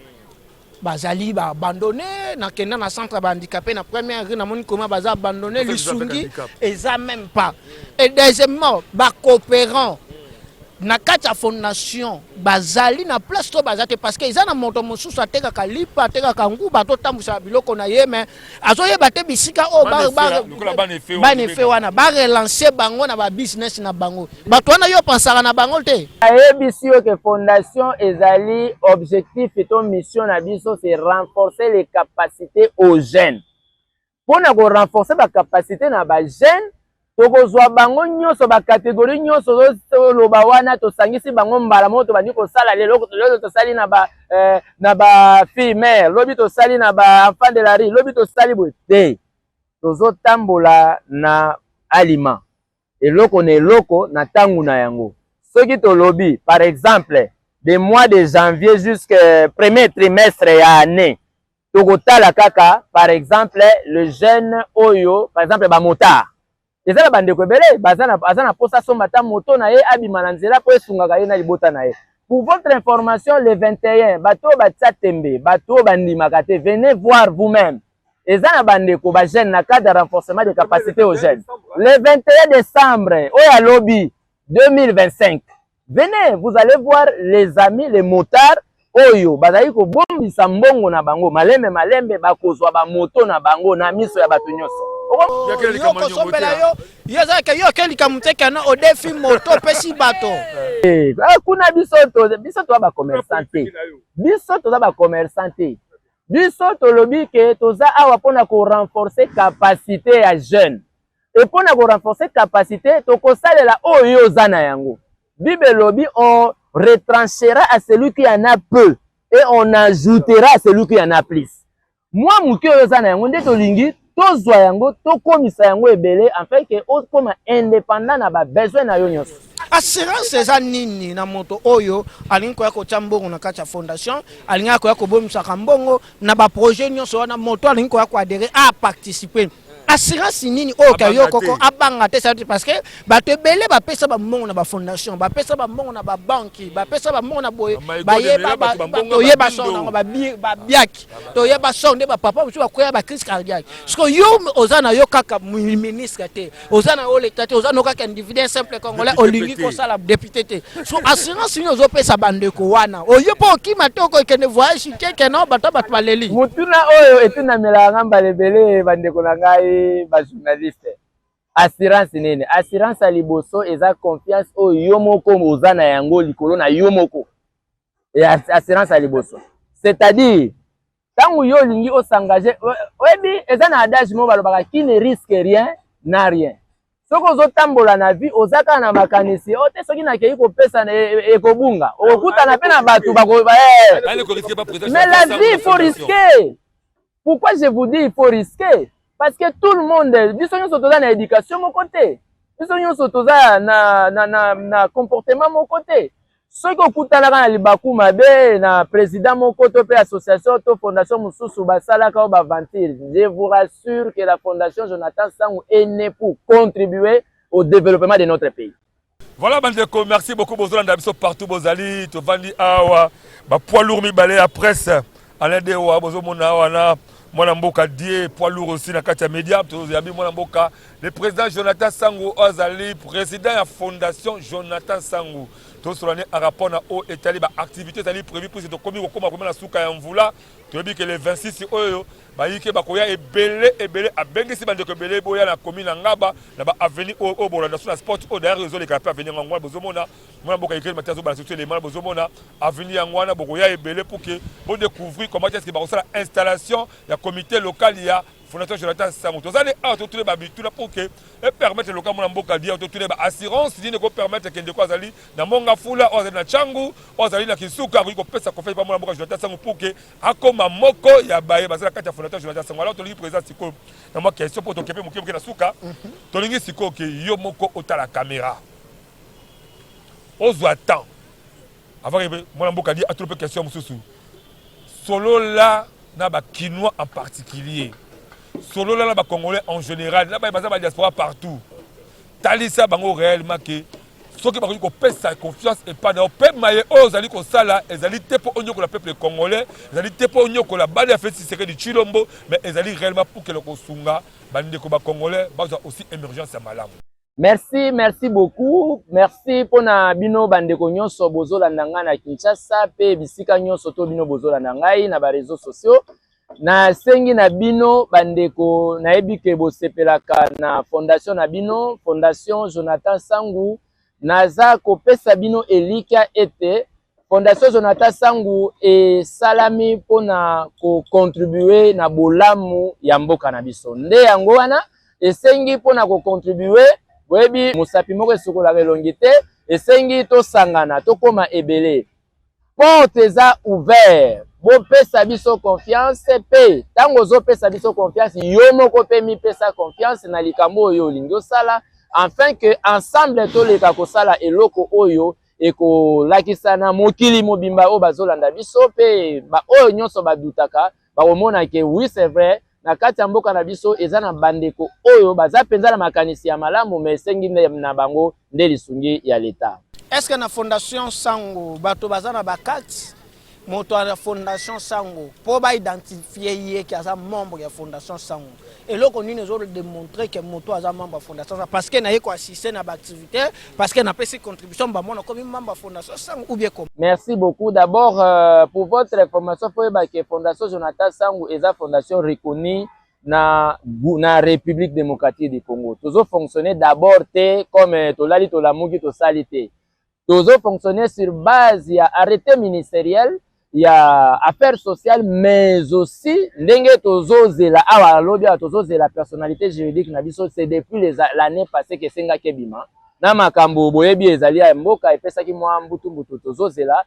Bazali ba abandonné na kenda na centre ba handicapé na première rue na moni comment baza abandonné Lusungi et ça même pas. Et deuxièmement, ba coopérant na kati fondation bazali na place to bazate parce que ils na moto mosusu ateka kalipa ateka kangu bato tambusa biloko na ye mais azoye bate bisika o ba ne fait wana ba relancer bango na ba business na bango bato wana yo pensaka na bango te ayebisi yo que fondation ezali objectif et ton mission na biso c'est renforcer les capacités aux jeunes pour na ko renforcer ba capacité na ba jeunes tokozwa bango nyonso ba catégorie nyonso loba wana to sangisi bango mbala moto bandi ko sala lelo to sali na ba fille mère lobi to sali na ba enfant de la rue lobi to sali bote tozo tambola na aliment eloko na eloko na tangu na yango soki to lobi par exemple de mois de janvier jusqu'au premier trimestre ya année tokotala kaka par exemple le jeune oyo par exemple ba motard ezala bandeko ebele bazana posa so mata moto na ye abima na nzela po esungaka ye na libota na ye. Pour votre information, le 21 bato batia tembe bato bandimaka te venez voir vous-même ezana bandeko ba jeune na cadre de renforcement des capacités aux jeunes le 21 décembre oya lobby 2025 venez vous allez voir les amis les motards oyo bazali ko bombisa mbongo na bango malembe bakozwa ba moto na bango na miso ya bato nyonso. Yo keli kamuteka na odefi moto pesi bato. Kuna biso to ba commerçante. Biso to ba commerçante. Biso to lobi ke toza awa pona ko renforcer capacité ya jeune. Et pona ko renforcer capacité to ko salela oyo zana yango. Bible lobi on retranchera à celui qui en a peu et on ajoutera à celui qui en a plus. Moi muki oyo zana yango nde to lingi tozwa yango tokomisa yango ebele afin que okoma indépendant na ba besoin na yo nyonso. Assurance eza nini na moto oyo alingi ko ya ko tambongo na kati ya fondation alingi ko ya ko bomisa kambongo na ba projet nyonso na moto alingi ko ya ko adhérer à participer. Assurance nini o kayo koko abanga te ça parce que bato ebele ba pesa ba mbongo na ba fondation ba pesa ba mbongo na ba banki ba pesa ba mbongo na boye ba yeba ba to yeba son na ba biaki to yeba son de ba papa mutu ba koya ba crise cardiaque parce que yo ozana yo kaka ministre te ozana o l'état te ozana kaka individu simple congolais olingi ko sala député te so assurance ni ozo pesa bandeko wana oyo po okima te ko kende voyage keke no bato baleli mutuna oyo etuna melanga balebele bandeko na ngai ba journaliste. Assurance nene assurance à liboso eza confiance o yomoko ozana yango likolo na yomoko et assurance à liboso c'est-à-dire tangu yo lingi o s'engager oyebi eza na adage mo balobaka qui ne risque rien n'a rien soko zo tambola na vie ozaka na makanisi o te soki na kei ko pesa ekobunga okuta na pe na batu bako mais la vie il faut risquer. Pourquoi je vous dis il faut risquer? Parce que tout le monde, biso nyonso toza na éducation mon côté, biso nyonso toza na comportement mon côté. Ceux qui okutana na libaku mabe na président mon côté pe association to fondation mususu basala ka ba ventir. Je vous rassure que la fondation Jonathan Sangu est née pour contribuer au développement de notre pays. Voilà bandeko, merci beaucoup bozala ndabiso partout bozali to vandi awa ba poids lourd mi balé à presse Alain de wa bozo mona wana Mwana Mboka die poids lourd aussi na kati ya média tozabi Mwana Mboka le président Jonathan Sangu Azali président de la fondation Jonathan Sangu tout sur l'année en rapport à eau étalée activité est prévue pour cette commis comme vraiment la souka en vula tu dis que le 26 oyo ba yike ba koya ebele a bengisi bande ko belé boya na commune ngaba na ba avenue au bolanda sur la sport au derrière réseau les capes avenir ngwa bozomona moi boka écrire matazo ba sur les mal bozomona avenir ngwana bokoya ebele pour que pour découvrir comment est-ce que ba ça installation ya comité local ya Fondation Jonathan Sango. Tous les autres les babitu là pour que et permettre le camon mboka dia tous les assurance dit ko permettre que ndeko azali na monga fula ozali na changu ozali na kisuka ko pesa ko fait pas mboka Jonathan Sango pour que akoma moko ya baye bazala kati ya Fondation Jonathan Sango. Alors tolingi président siko na moi question pour tokepe mokipe na suka tolingi siko que yo moko otala caméra ozo attend avant que mon mboka dia atoupe question mususu solo là na ba Kinois en particulier solo là ba Congolais en général là ba diaspora partout talisa bango réellement que ceux qui ba ko pesa confiance et pas dans peuple maye ozali ko sala ezali te pour onyoko la peuple congolais ezali te pour onyoko la bande fait secret du Chilombo mais ezali réellement pour que le kosunga bande ko ba Congolais ba aussi émergence ya malamu. Merci beaucoup. Merci pour na bino bandeko nyonso bozolanda nga na Kinshasa pe bisika nyonso to bino bozolanda ngai na ba réseaux sociaux. Na sengi na bino bandeko na ebike bosepelaka na fondation na bino Fondation Jonathan Sango naza kopesa bino elika ete Fondation Jonathan Sango e salami pona ko contribuer na bolamu ya mboka na biso nde yango wana esengi pona ko contribuer webi musapi moko esukola kelongi te esengi to sangana to koma ebele porte za ouvert bo pesa biso confiance pe tango zo pesa biso confiance yo moko pe mi pesa confiance na likambo oyo olingi osala afin que ensemble toleka kosala eloko oyo eko lakisana mokili mobimba o bazolanda biso pe ba oyo nyonso badutaka ba omona ke oui c'est vrai na kati ya mboka na biso eza na bandeko oyo baza penza na makanisi ya malamu mais sengi na bango nde lisungi ya leta. Est-ce que na Fondation Sango bato baza na bakati moto à la Fondation Sango pour identifier yé qui a membre de la Fondation Sango et là on nous a démontré que moto a membre de la Fondation Sango parce qu'il n'a pas assisté à l'activité parce qu'il n'a pas ses contributions bah moi comme membre de la Fondation Sango ou bien comme. Merci beaucoup d'abord pour votre information faut que Fondation Jonathan Sango est une fondation reconnue na République démocratique du Congo. Toujours fonctionner d'abord comme tolali tolamuki to salité. Toujours fonctionner sur base il y a arrêté ministériel il y a affaires sociales mais aussi ndenge tozozela awa lobi tozozela personnalité juridique na biso c'est depuis l'année passée que senga kebima na makambo boyebi ezali ya mboka epesaki mwa mbutu tozozela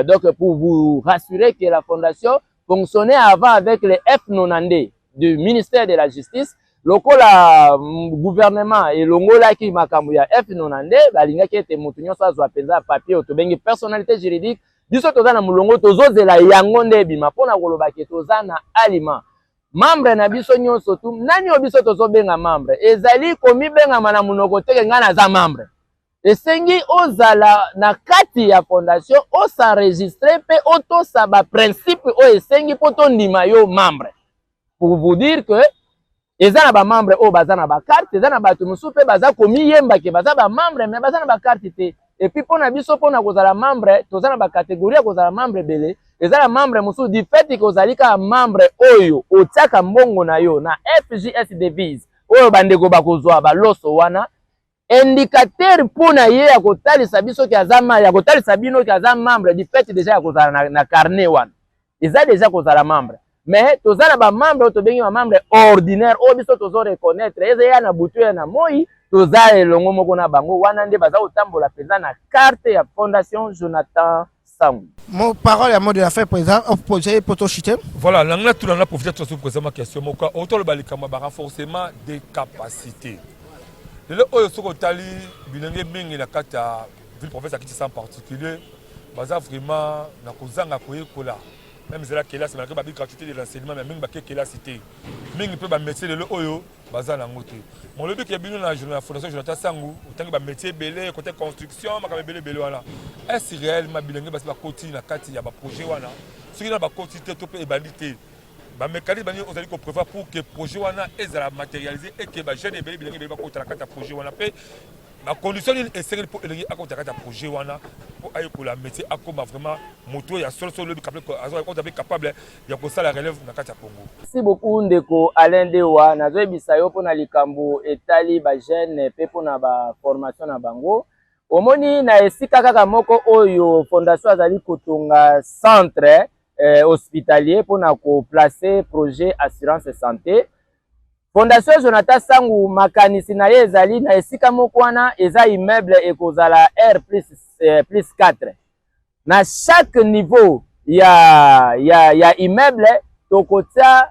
donc pour vous rassurer que la fondation fonctionnait avant avec les F90 du ministère de la Justice lokola gouvernement et longola ki makambo ya F90 balingaki ete mutu nyonso azwa penza papier otobengi personnalité juridique biso toza na mulongo tozozela yango nde bima pona koloba ke toza na aliment membre na biso nyonso tu nani o biso tozobenga membre ezali komi benga mana munoko teke ngana za membre esengi ozala na kati ya fondation o s'enregistrer pe otosa ba principe o esengi poto ndima yo membre pour vous dire que eza na ba membre o baza na ba carte eza na bato musu pe baza komi yemba ke baza ba membre mais baza na ba carte te. Et puis pour na biso pour na kozala membre toza na ba catégorie kozala membre belé ezala membre musu di fait que ozalika membre oyo otiaka mbongo na yo na FJS devise oyo bandeko bakozwa ba loso wana indicateur pour na ye ya kotalisa biso ki azama ya kotalisa bino ki azama membre di fait déjà ya kozala na carnet wana eza déjà kozala membre mais tozala ba membre to bengi ba membre ordinaire o biso tozo reconnaître eza ya na butu ya na moi toza elongo moko na bango wana nde baza otambola penza na carte ya Fondation Jonathan Sango. Mon parole à mot de la fin président opposé poto chité. Voilà, l'anglais tout l'anglais profiter de ce poser ma question moka auto le balikama ba renforcement des capacités. Le oyo soko tali bilenge mingi na kata ville province akiti en particulier baza vraiment na kozanga koyekola même zela kela c'est malgré ba gratuité de l'enseignement mais mingi ba kela cité mingi peut ba métier le oyo baza na ngote mon le but que bino na la Fondation Jonathan Sango autant que ba métier belé côté construction ma belé wana est réellement bilenge ba koti na kati ya ba projet wana ce qui na ba koti te to pe ebandité ba mécanisme bani ozali ko prévoir pour que projet wana ezala matérialiser et que ba jeune belé bilenge ba koti na kati ya projet wana pe la condition est sérieuse pour élever à côté de projet wana pour aller pour la métier à comme vraiment moto ya solo le capable ya ko ça la relève na kati ya Congo. Merci beaucoup ndeko Alain Dewa nazo bisayo pona likambo etali ba jeune pe pona ba formation na bango. Omoni na esika kaka moko oyo fondation azali kotonga centre hospitalier pona ko placer projet assurance santé. Fondation Jonathan Sangu makanisi na ye ezali na esika moko wana eza immeuble ekozala R+4. Na chaque niveau ya immeuble tokotia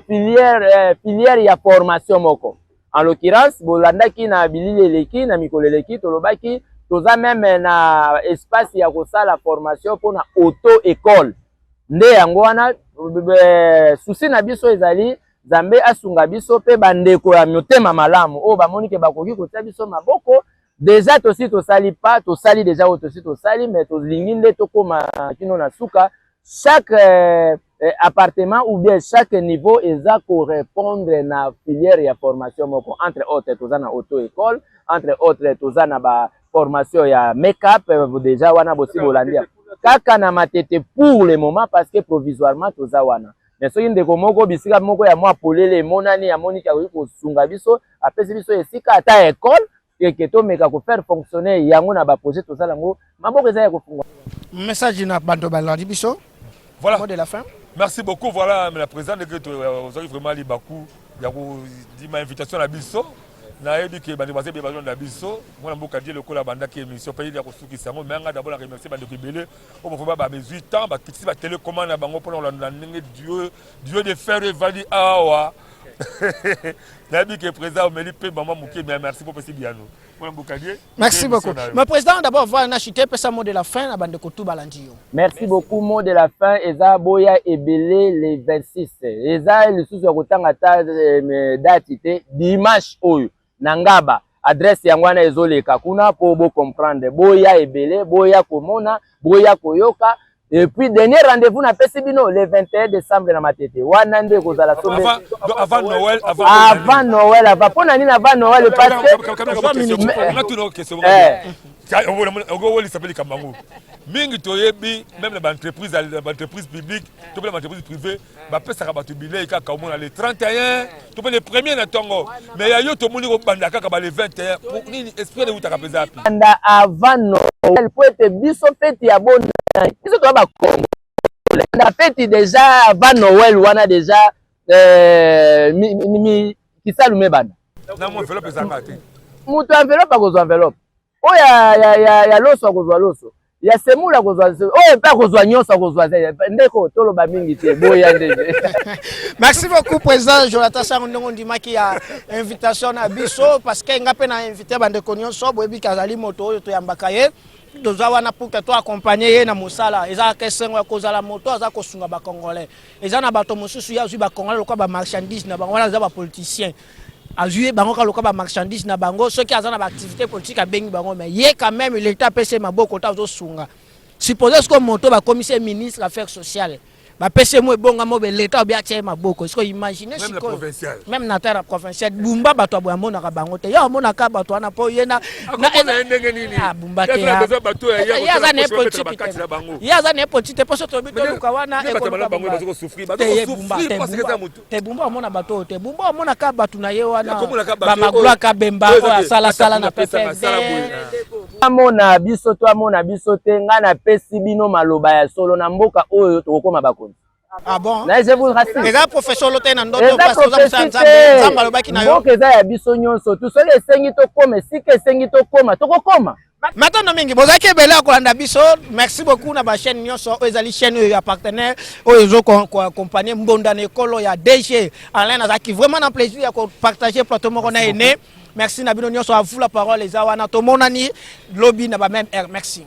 filière ya formation moko. En l'occurrence bolandaki na bilili eleki na mikolo eleki tolobaki toza même na espace ya kosala formation pona auto école. Nde yango wana souci na biso ezali Zambe asunga biso pe bandeko ya motema malamu o bamoni ke bakoki kotia biso maboko déjà tosi tosali pas tosali déjà tosi tosali mais tolingi nde tokoma kino na suka chaque appartement ou bien chaque niveau eza correspondre na filière ya formation moko entre autres toza na auto école entre autres toza na ba formation ya make-up déjà wana bosi bolandia kaka na matete pour le moment parce que provisoirement toza wana. Mais soki ndeko moko bisika moko ya mwa polele monani ya monika ko sunga biso apesi biso esika ata école que to meka ko faire fonctionner yango na ba projet to sala ngo maboko eza ya kofungwa. Message na bando baladi biso. Voilà. Mot de la fin. Merci beaucoup. Voilà, la présidente que vous avez vraiment li baku ya ko di ma invitation à biso. Na yebi ke bandi basé besoin na biso. Moi mboka die lokola banda ki émission pays ya ko suki sango mais nga d'abord la remercier bandi ko belé. O mo ba 18 ans ba kitisi ba télécommande na bango pour la ndenge Dieu de faire vali awa. Na yebi ke président Omeli pe maman muké mais merci pour possible bien nous. Moi mboka die. Merci beaucoup. Mais président d'abord voir na chité pe sa mot de la fin na bande ko tout balandi yo. Merci beaucoup mot de la fin eza boya ebelé les 26. Eza le sous ya kotanga ta date te dimanche oyo. Nangaba adresse yango wana ezoleka kuna po bo comprendre boya ebele boya komona boya koyoka et puis dernier rendez-vous na pesi bino le 21 décembre na matete wana nde kozala sombe avant Noël avant pona nini avant Noël parce que s'appelle Kamango. Mingi toyebi même les entreprises publiques, toutes les entreprises privées, ba pesa ka batu bilé ka ka mona le 31, to le premier na tongo. Mais ya yo to moni ko banda ka ba le 21 pour nini esprit de uta ka pesa api. Anda avant Noël pour être biso fête ya bonne. Biso to ba Congo. La fête déjà avant Noël wana déjà kisalume bana. Na mo enveloppe za ngate. Mutu enveloppe akozwa enveloppe. O ya loso akozwa loso. Ya semula kozwa oh pas kozwa nyonso kozwa ndeko toloba mingi te boya ndenge. Merci beaucoup président Jonathan Sangu ndongo ndimaki ya invitation na biso parce que ngape na invité bande nyonso boyebi kazali moto oyo to yambaka ye toza wana pour que to accompagner ye na mosala eza kesengo ya kozala moto aza kosunga ba congolais eza na bato mosusu ya zui ba congolais lokwa ba marchandise na bango wana za ba politiciens azui bango ka lokwa ba marchandise na bango ceux qui azana ba activité politique a bengi bango mais ye quand même l'état pese maboko ta zo sunga supposé ce que moto ba commissaire ministre affaires sociales ba pese mo ebonga mo be l'état bien tie maboko ce que imaginer même na terre provinciale bumba bato aboya mona ka bango te ya mona ka bato wana po yena na ndenge nini bumba te ya za ne petite parce que bito luka wana te bumba mona bato te bumba mona ka bato na ye wana ba magloa ka bemba o sala sala na pepe amona biso to amona biso te nga na pesi bino maloba ya solo na mboka oyo tokoma bakonzi. Ah bon? Là je vous rassure. Les gars professeurs loté na ndoto parce que nzamba lobaki na yo. Mboka eza ya biso nyonso tu soli esengi to koma sike esengi to koma tokokoma. Maintenant mingi bozaki ebele akolanda biso merci beaucoup na ba chaîne nyonso ezali chaîne ya partenaire oyo zo accompagner mbonda na ekolo ya DG Alain azaki vraiment un plaisir ya ko partager plateau moko na ene. Merci na bino nyonso à vous la parole les awana to monani lobby na ba même merci.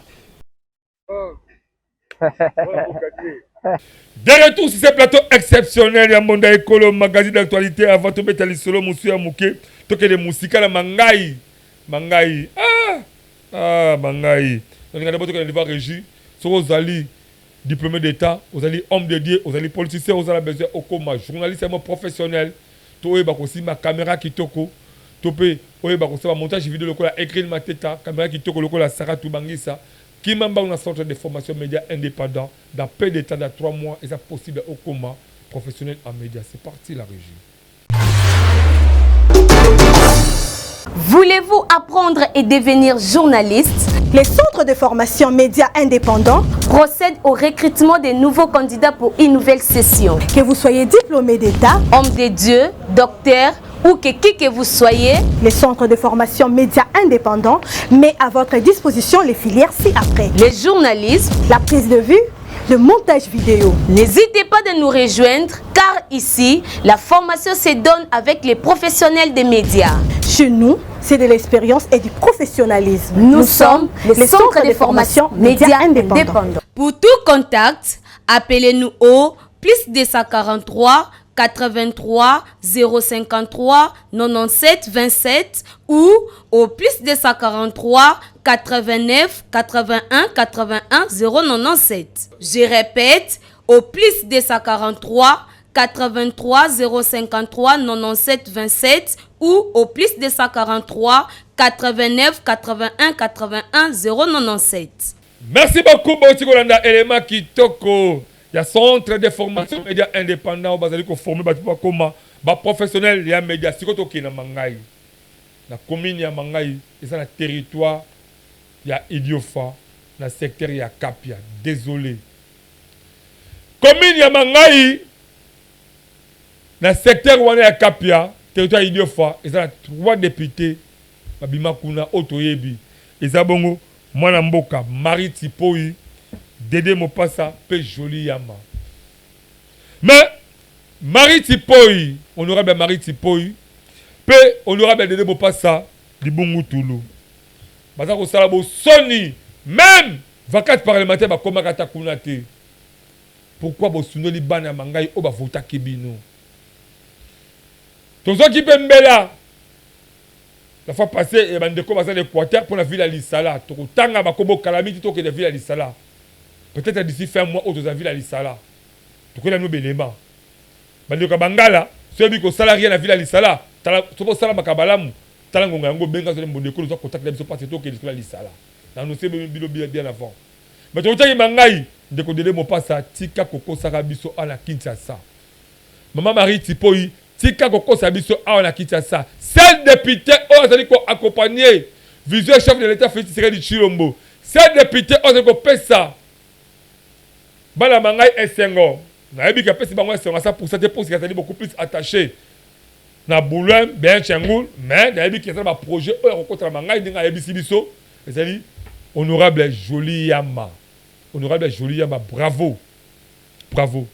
De retour sur ce plateau exceptionnel, il y a Monda Ekolo, magazine d'actualité, avant de mettre les solos, Moussouya Mouké, toque de Moussika, la Mangaï. Mangaï. Mangaï. On a d'abord que devant régie, sur Ozali, diplômé d'État, Ozali, homme de Dieu, Ozali, politicien, Ozali, besoin, Okoma, journaliste, professionnel, Toé, aussi ma caméra qui toko, topé oye ba ko montage vidéo lokola écrit mateta caméra qui toko lokola Saratu Bangisa qui m'a un centre de formation média indépendant dans peu de temps, dans 3 mois, et ça possible au coma professionnel en médias. C'est parti la régie. Voulez-vous apprendre et devenir journaliste? Les centres de formation médias indépendants procèdent au recrutement des nouveaux candidats pour une nouvelle session. Que vous soyez diplômé d'État, homme de Dieu, docteur ou qui que vous soyez, les centres de formation médias indépendants met à votre disposition les filières ci-après. Le journalisme, la prise de vue, le montage vidéo. N'hésitez pas de nous rejoindre car ici, la formation se donne avec les professionnels des médias. Chez nous, c'est de l'expérience et du professionnalisme. Nous sommes les centres de formation médias indépendants. Pour tout contact, appelez-nous au +243 83 053 97 27 ou au +243 89 81 81 097. Je répète, au +243 83 053 97 27 ou au +243 89 81 81 097. Merci beaucoup, Boti Kolanda, élément qui toko. Il y a centre de formation médias indépendants, vous allez former comment professionnel, il y a médias, si vous na Mangaï, la commune ya Mangaï, et ça le territoire, il y a Idiofa, dans le secteur il y a Kapia, désolé. Commune ya Mangaï, dans le secteur où on est à Kapia, territoire Idiofa, et ça 3 députés, Babima Kuna, Otoyebi, et ça bongo, Mwana Mboka, Marie Tipoi, Dédé Mopassa, peu joli yama. Mais, Marie Tipoi, honorable Marie Tipoi, peu honorable Dédé Mopassa, Libungu Toulou. Baza ko salabo soni, même vacate parlementaire ba koma kata kunate. Pourquoi bo sunoli bana mangai o ba vota kibino? Tozo ki pembela. La fois passée, il y a des combattants d'Équateur pour la ville à l'Issala. Tanga bakobo calamité to que la ville à l'Issala. Peut-être d'ici fin mois, autres villes à l'Issala. Pour que nous béléma. Bandeko Bangala, celui qui a salarié à la ville à l'Issala, tu peux salam Kabalamu, Talangonga, Yango Benga, le monde de cours, contact de parti to que à l'Issala. Dans nos bien avant. Mais tu as dit Mangaï, de côté de mon passa, Tika Koko Sarabiso à la Kinshasa. Maman Marie Tipoi, Tika Koko Sarabiso à la Kinshasa. 7 députés ont accompagné visuel chef de l'État Félix Tshisekedi Tshilombo. 7 députés ont ça. Bala Mangaï et Senghor. Naïbi qui pesi bango Senghor ça pour ça pour qu'ils sont beaucoup plus attachés. Na Boulogne, bien Tchengoul, mais naïbi qui a un projet contre Mangaï dinga yebisi biso. C'est-à-dire honorable Joli Yama. Honorable Joli Yama, bravo. Bravo.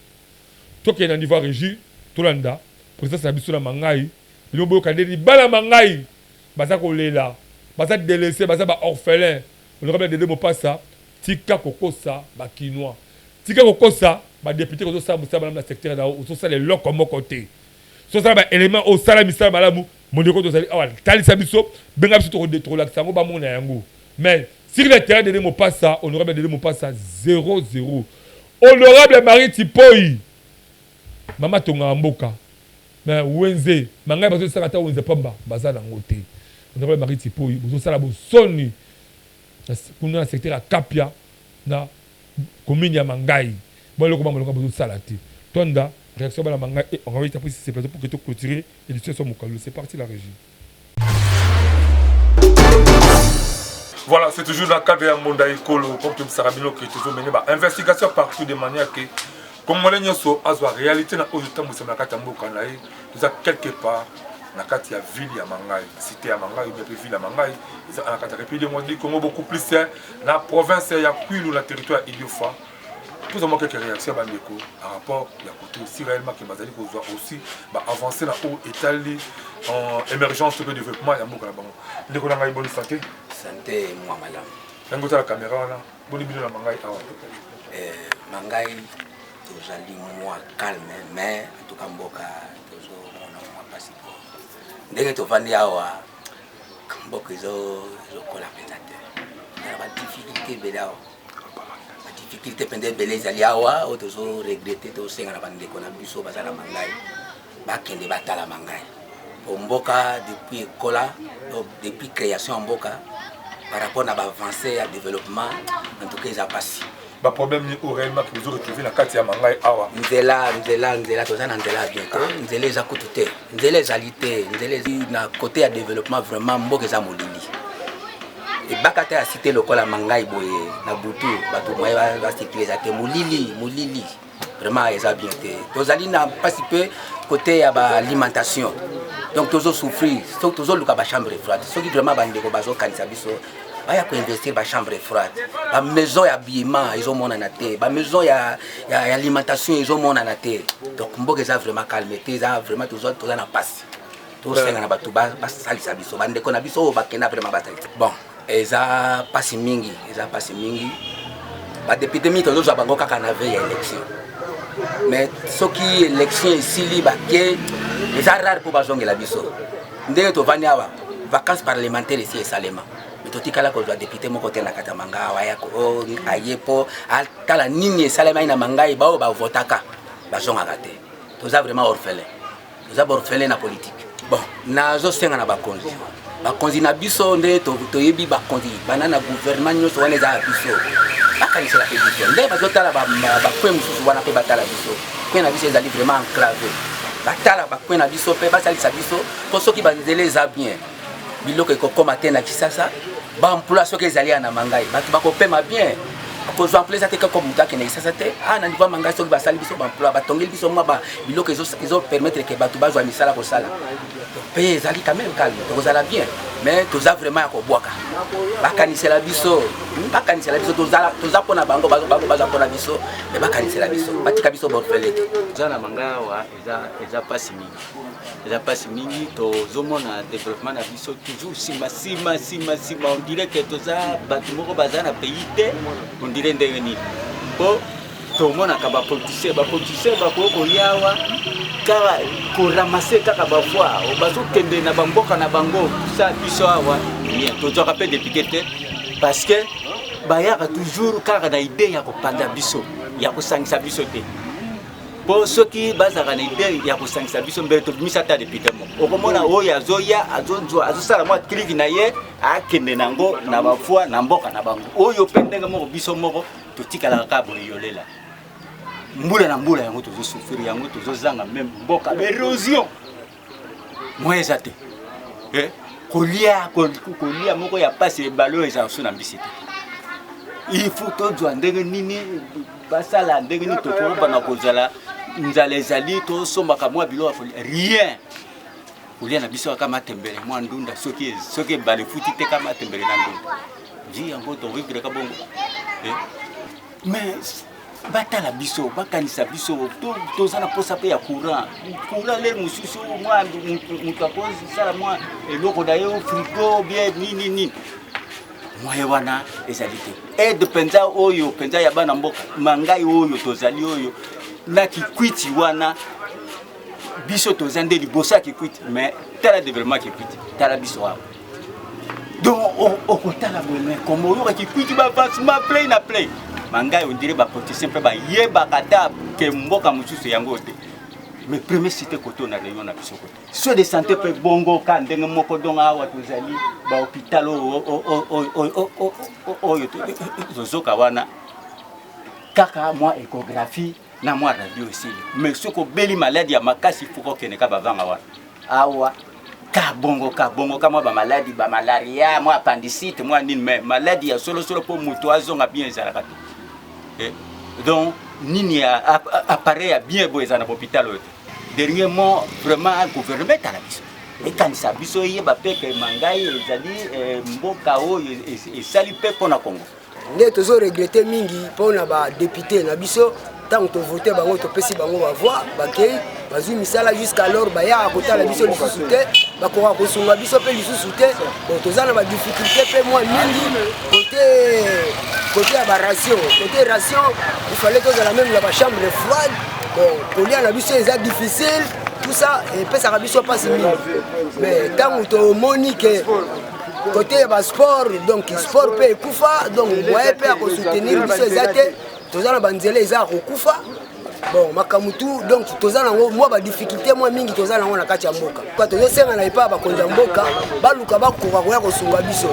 Toi qui es dans le niveau régie, Tolanda, pour ça biso na Mangaï. Il y a des bala Mangaï. Baza kolela. Baza délaissé, baza ba orphelin. Honorable Dédé Mopassa, Tika Kokosa, ba Kinois. Tika Kokosa, ba député ko ça musa dans le secteur là, au ça les locaux comme côté. So ça ba élément au sala misala malamu, mon déco to sali awal. Tali sabiso, benga biso to relaxango ba mona yango. Mais si le terrain Dédé Mopassa, honorable Dédé Mopassa 0-0. Honorable Marie Tipoi. Mama tonga mboka. Mais Wenze, Mangaï bazo sala ta Wenze pamba, baza na ngote. Honorable Marie Tipoi, bazo sala bo soni. Kuna secteur à Kapia na commune ya Mangaï. Bon le comment on va salati. Tonda réaction à la Mangaï et on va vite après c'est pour que tu clôturer et du sur mon calme. C'est parti la régie. Voilà, c'est toujours dans le cadre de Mondaï Kolo comme tu me sarabino qui est toujours mené par investigation partout de manière que comme on l'a so azwa réalité na ojuta musema katambo kanaï nous a quelque part na kati ya ville ya Mangaï, cité ya Mangaï, bien ville ya Mangaï, ils ont la République du Congo beaucoup plus la province ya Kwilu, la territoire Idiofa. Tout ça quelques réactions bandeko par rapport à la côté aussi réellement que Mazali ko aussi ba avancer na haut étalé en émergence de développement ya mboka na bango. Ndeko na ngai bonne santé. Santé moi madame. Ndeko la caméra wana, bonne bino na Mangaï awa. Mangaï tozali moi calme mais en tout cas mboka tozo mona moi pasipo. Ndenge tovandi awa mboka zo kola penate. Na ba difficulté belao. Difficulté pendant belé zali awa o tozo regretter to senga na bandeko na biso bazala Mangaï. Bakende batala Mangaï. au Mboka depuis Kola, donc depuis création en Mboka, par rapport à l'avancée et développement, en tout cas, ils ont passé. Le problème est réellement que vous retrouvez la carte de Mangaï Awa. Nzela, tout ça, Nzela bientôt. Nzela, ils ont coûté. Nzela, ils ontalité. Nzela, ils ont côté de développement vraiment, Mboka, ils ont molili. Et Bakate a cité le col à Mangaï Boye, Nabutu, Batou Moye va citer les athées, Moulili. Vraiment, ils ont bien été. Tozali n'a pas si peu côté à l'alimentation. Donc, toujours souffrir, toujours le cas de chambre froide. Ceux qui vraiment bandent des bateaux, quand ils s'habillent, il y a investir dans la chambre froide. La maison et habillement, ils ont mon anaté. La maison et alimentation, ils ont mon anaté. Donc, Mboka, ils ont vraiment calmé. Ils ont vraiment toujours en passe. Tout ça, ils ont battu, ça les habille. Bande qu'on habille, ça, bakena vraiment battu. Bon. Ils ont passé mingi, depuis 2000, ils ont bango kaka avait élection. Mais ce qui élection ici, ils sont rares pour bazonge la biso. Ndenge to vani awa vacances parlementaires ici et Salema. Mais tout kala ko député mon côté na Katamanga waya ko ayepo kala nini Salema ina mangai bao ba votaka bazonga raté. Tous a vraiment orphelin. Tous a orphelin na politique. Bon, nazo senga na bakonzi. Bakonzi na biso nde to yebi bakonzi banana gouvernement nyoso wana za biso bakanisa la pétition nde bazotala ba point mususu wana pe batala biso point na biso ezali vraiment enclavé batala ba point na biso pe basalisa biso pour ceux qui banzele za bien biloko ekokoma te na Kisasa ba emploi soki ezali na Mangaï bato bakopema bien kozwa emploi za te kako mutaki na Kisasa te na niveau Mangaï soki basali biso ba emploi batongeli biso mwa ba biloko ezo permettre que bato bazwa misala ko sala pays ezali quand même calme tozala bien mais toza vraiment ya kobwaka bakanisela biso toza pona bango baza pona biso mais bakanisela biso batika biso borfele te toza na Mangaï awa eza pasi mingi tozomona développement na biso toujours sima on dirait que toza bato moko baza na pays te on dirait ndenge nini po tomonaka bapoliticien bakoki kolia awa kaka koramase kaka bavoi bazokende na bamboka na bango sa biso awa tozwaka mpe député te parce que bayaka toujours kaka na idée ya kopanda biso ya kosangisa biso te po soki bazalaka na idée ya kosangisa biso mbele tobimisa ata député moko okomona oyo azoya azosala mwa clique na ye akende nango na bavoi na mboka na bango oyo mpe ndenge moko biso moko totikalaka kaka boye yolela mbula na mbula yango tozosouffrir yango tozozanga même mboka érosion moyen eza te kolia moko ya pasi ebalo eza so na mbisi te il faut tozwa ndenge nini basala ndenge nini tokobana kozala nzala ezali tosombaka mwa bilo ya rien kolia na biso kama tembele mwa ndunda soki ebale futi te kama tembele na ndunda vi yango tovivre ka bongo mais batala biso bakanisa biso toza na posa pe ya courant le mususu mwa mutu akozala mwa eloko na yo frigo bien nini moye wana ezali te aide penza oyo penza ya bana mboka Mangaï oyo tozali oyo na kikwiti wana biso toza nde liboso ya kikwiti mais tala développement kikwiti tala biso awa donc okotala boye komo oyo kikwiti bavancement plein na plein Mangaï on dirait bapoliticien mpe bayebaka ta ke mboka mosusu yango te mais premier cité koto na rayon na biso kote soin de santé mpe bongo ka ndenge moko dongo awa tozali bahôpital oyo tozoka wana kaka mwa échographie na mwa radio esili mais soki obeli maladi ya makasi fuko okende ka bavanga wana awa ka bongo ka mwa bamalaria mwa appendicite mwa nini mais maladi ya solosolo mpo moto azonga bien ezalaka te donc nini appareil ya bien boye eza na hôpital oyo te dernièrement vraiment gouvernement tala biso ekanisa biso yeba mpe ke Mangaï ezali mboka oyo esali mpe mpona Congo nde tozoregrete mingi mpona badepute na biso ntango tovote bango topesi bango bavoi bakei bazwi misala jusqu'alors bayaka kotala biso lisusu te bakoka kosunga biso mpe lisusu te bon toza na badifficulté mpe mwa mingi côté ya baration côté ration il fallait tozala même na bachambre froide bon kolia na biso eza difficile tout ça epesaka biso mpasi mingi mais ntango tomoni ke côté ya basport donc sport mpe ekufa donc moyen mpe ya kosoutenir biso eza te toza na banzela eza kokufa bon makamutu donc toza nango moi ba difficulté moi mingi toza nango na kati ya mboka kwa tozo senga na ipa ba konza mboka baluka bakoka koya kosunga biso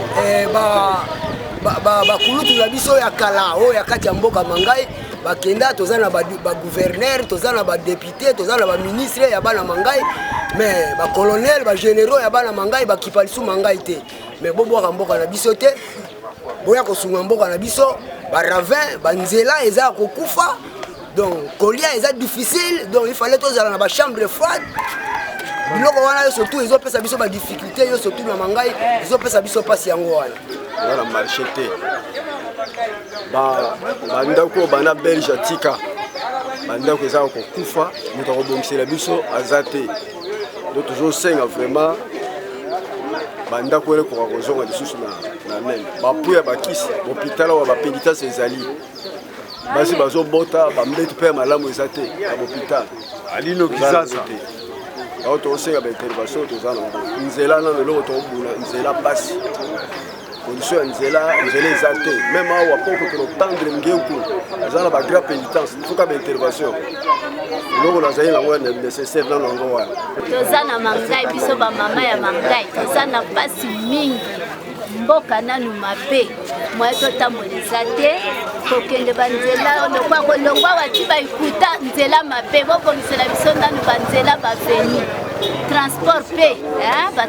ba kulutu na biso ya kala o ya kati ya mboka Mangai bakenda toza na ba gouverneur toza na ba député toza na ba ministre ya bana Mangai mais ba colonel ba généraux ya bana Mangai ba kipalisu Mangai te mais bobo ka mboka na biso te boya kosunga mboka na biso ba ravin ba nzela eza kokufa donc colia eza difficile donc il fallait tous aller dans la chambre froide biloko wana surtout ils ont pesa biso ba difficulté yo surtout na Mangai ils ont pesa biso passe yango wana na marché te bandako bana belge atika bandako eza kokufa moto akobongisela biso aza te donc tozosenga vraiment bandako wana ekoka kozonga lisusu na nene bapuya bakisi hôpital oyo bapenditase ezali basi bazobota bambeti mpe ya malamu eza te ya hôpital alino kizaza aho tozosenga baintervention toza nango nzela nano eloko tokobuna nzela pasi condition ya nzela eza te même awa po kokeno tendre ngenku aza na bagra pénitence foka baintervention eloko nazali nango nécessaire nano yango wana toza na Mangai biso bamama ya Mangai toza na pasi mingi mboka nanu mabe mwa totamboleza te kokende banzela lokwa wati baikuta nzela mabe bobongisela biso nanu banzela baveni transport pe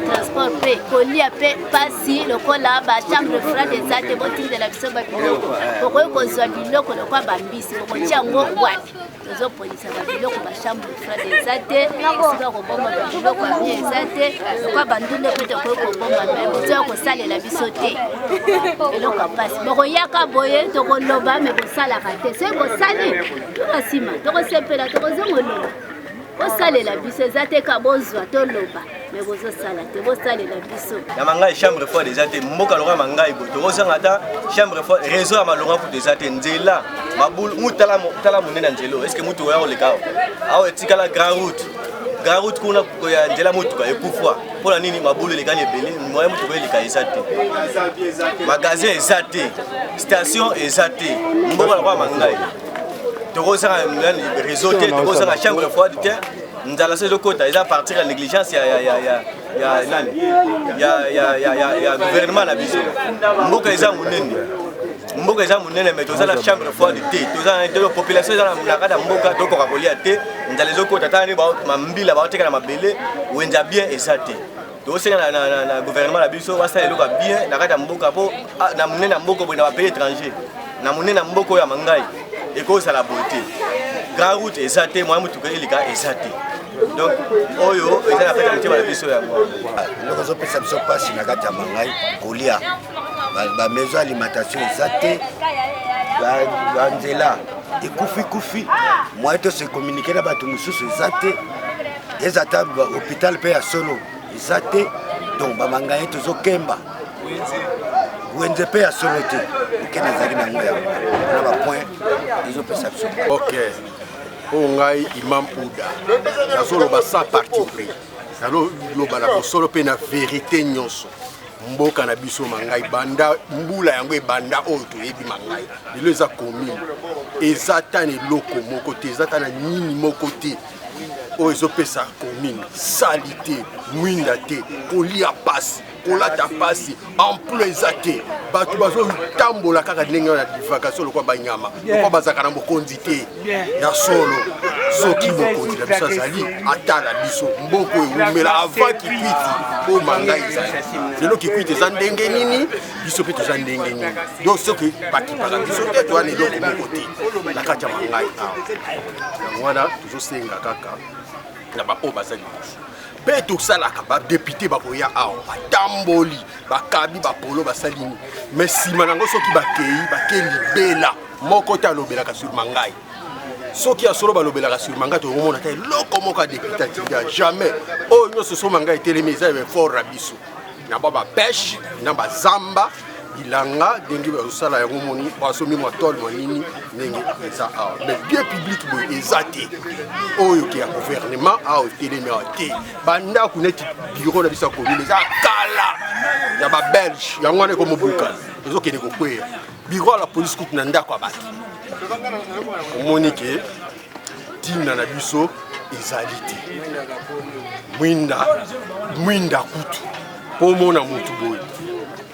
transport pe kolia pe pasi lokola ba chambre froide eza te botindela biso babiloko bokoki kozwa biloko lokwa bambisi bokotia yango wapi tozopolisa babiloko ba chambre froide eza te esika kobomba babiloko amie eza te lokwa bandunde mpe tokoki kobomba me bozoya kosalela biso te eloko ya pasi bokoyaka boye tokoloba me bosalaka te soki bosali tokosima tokosepela tokozongoloba bosalela biso eza te ka bozwa toloba me bozosala te bosalela biso na Mangai chambre froide eza te mboka loka Mangai boye tokozanga ata chambre froide réseau ya malonga kutu eza te nzela mabulu mutala monene nzelo est ce que mutu oya koleka awa etikala grand route kuna ya nzela mutuka ekufwa mpona nini mabulu elekani ebele moya mutuka eleka eza te magasin eza te station eza te mboka loka Mangai tokozanga réseau te tokozanga chambre froide te nzala se lokota eza partir ya négligence ya gouvernement na biso mboka eza monene mais toza na chambre froide te toza na population eza na kati ya mboka tokoka kolia te nzala ezokota tani mambila baoteka na mabele wenza bien eza te tosenga na gouvernement na biso basala eloko ya bien na kati ya mboka mpo na monene ya mboka boye na bapays étranger na monene ya mboka oyo ya Mangai ekozala boye te grand route eza te moya mutuka eleka eza te donc oyo eza na kati ya motema na biso yango eloko ezopesa biso mpasi na kati ya Mangai kolia bamaison alimentation eza te banzela ekufi moye tose communique na bato mosusu eza te eza ata hôpital mpe ya solo eza te donc bamangai tozokemba wenze mpe ya solo te okende ezali nango yango na bapoint ezopesa biso ok oyo ngai imam uda nazoloba sans parti pris nazoloba na kosolo mpe na vérité nyonso mboka na biso Mangai banda mbula yango ebanda oyo toyebi Mangai lelo eza commune eza ta na eloko moko te eza ta na nini moko te oyo ezopesa commune sali te mwinda te kolia pasi kolata pasi emploi eza te bato bazotambola kaka ndenge na divakation lokwa banyama lokwa bazaka na mokonzi te ya solo soki mokonzi na biso azali atala biso mboko ewumela avant kikwiti oyo Mangai ezali lelo kikwiti eza ndenge nini biso mpe toza ndenge nini donc soki bakipaka biso te toza na eloko moko te na kati ya Mangai awa yango wana tozosenga kaka na baoyo baza liboso mpe tosalaka badepute bakoya awa batamboli bakabi bapolo basalini mais nsima nango soki bakei libela moko te alobelaka sur Mangai soki ya solo balobelaka sur Mangai tokomona te eloko moko ya depute atinda jamais oyo nyonso so Mangai etelemi eza efort na biso na bapeshe na bazamba bilanga ndenge bazosala yango moni basomi matole manini ndenge eza awa mais bien public boye eza te oyo ke ya gouvernement awa etelemi awa te bandako neti bureau na biso ya commune eza kala ya babelge yango wana ekomobuka ezokende kokweya bureau ya la police kutu na ndako ya bato omoni ke ntina na biso ezali te mwinda kutu mpo mona motu boye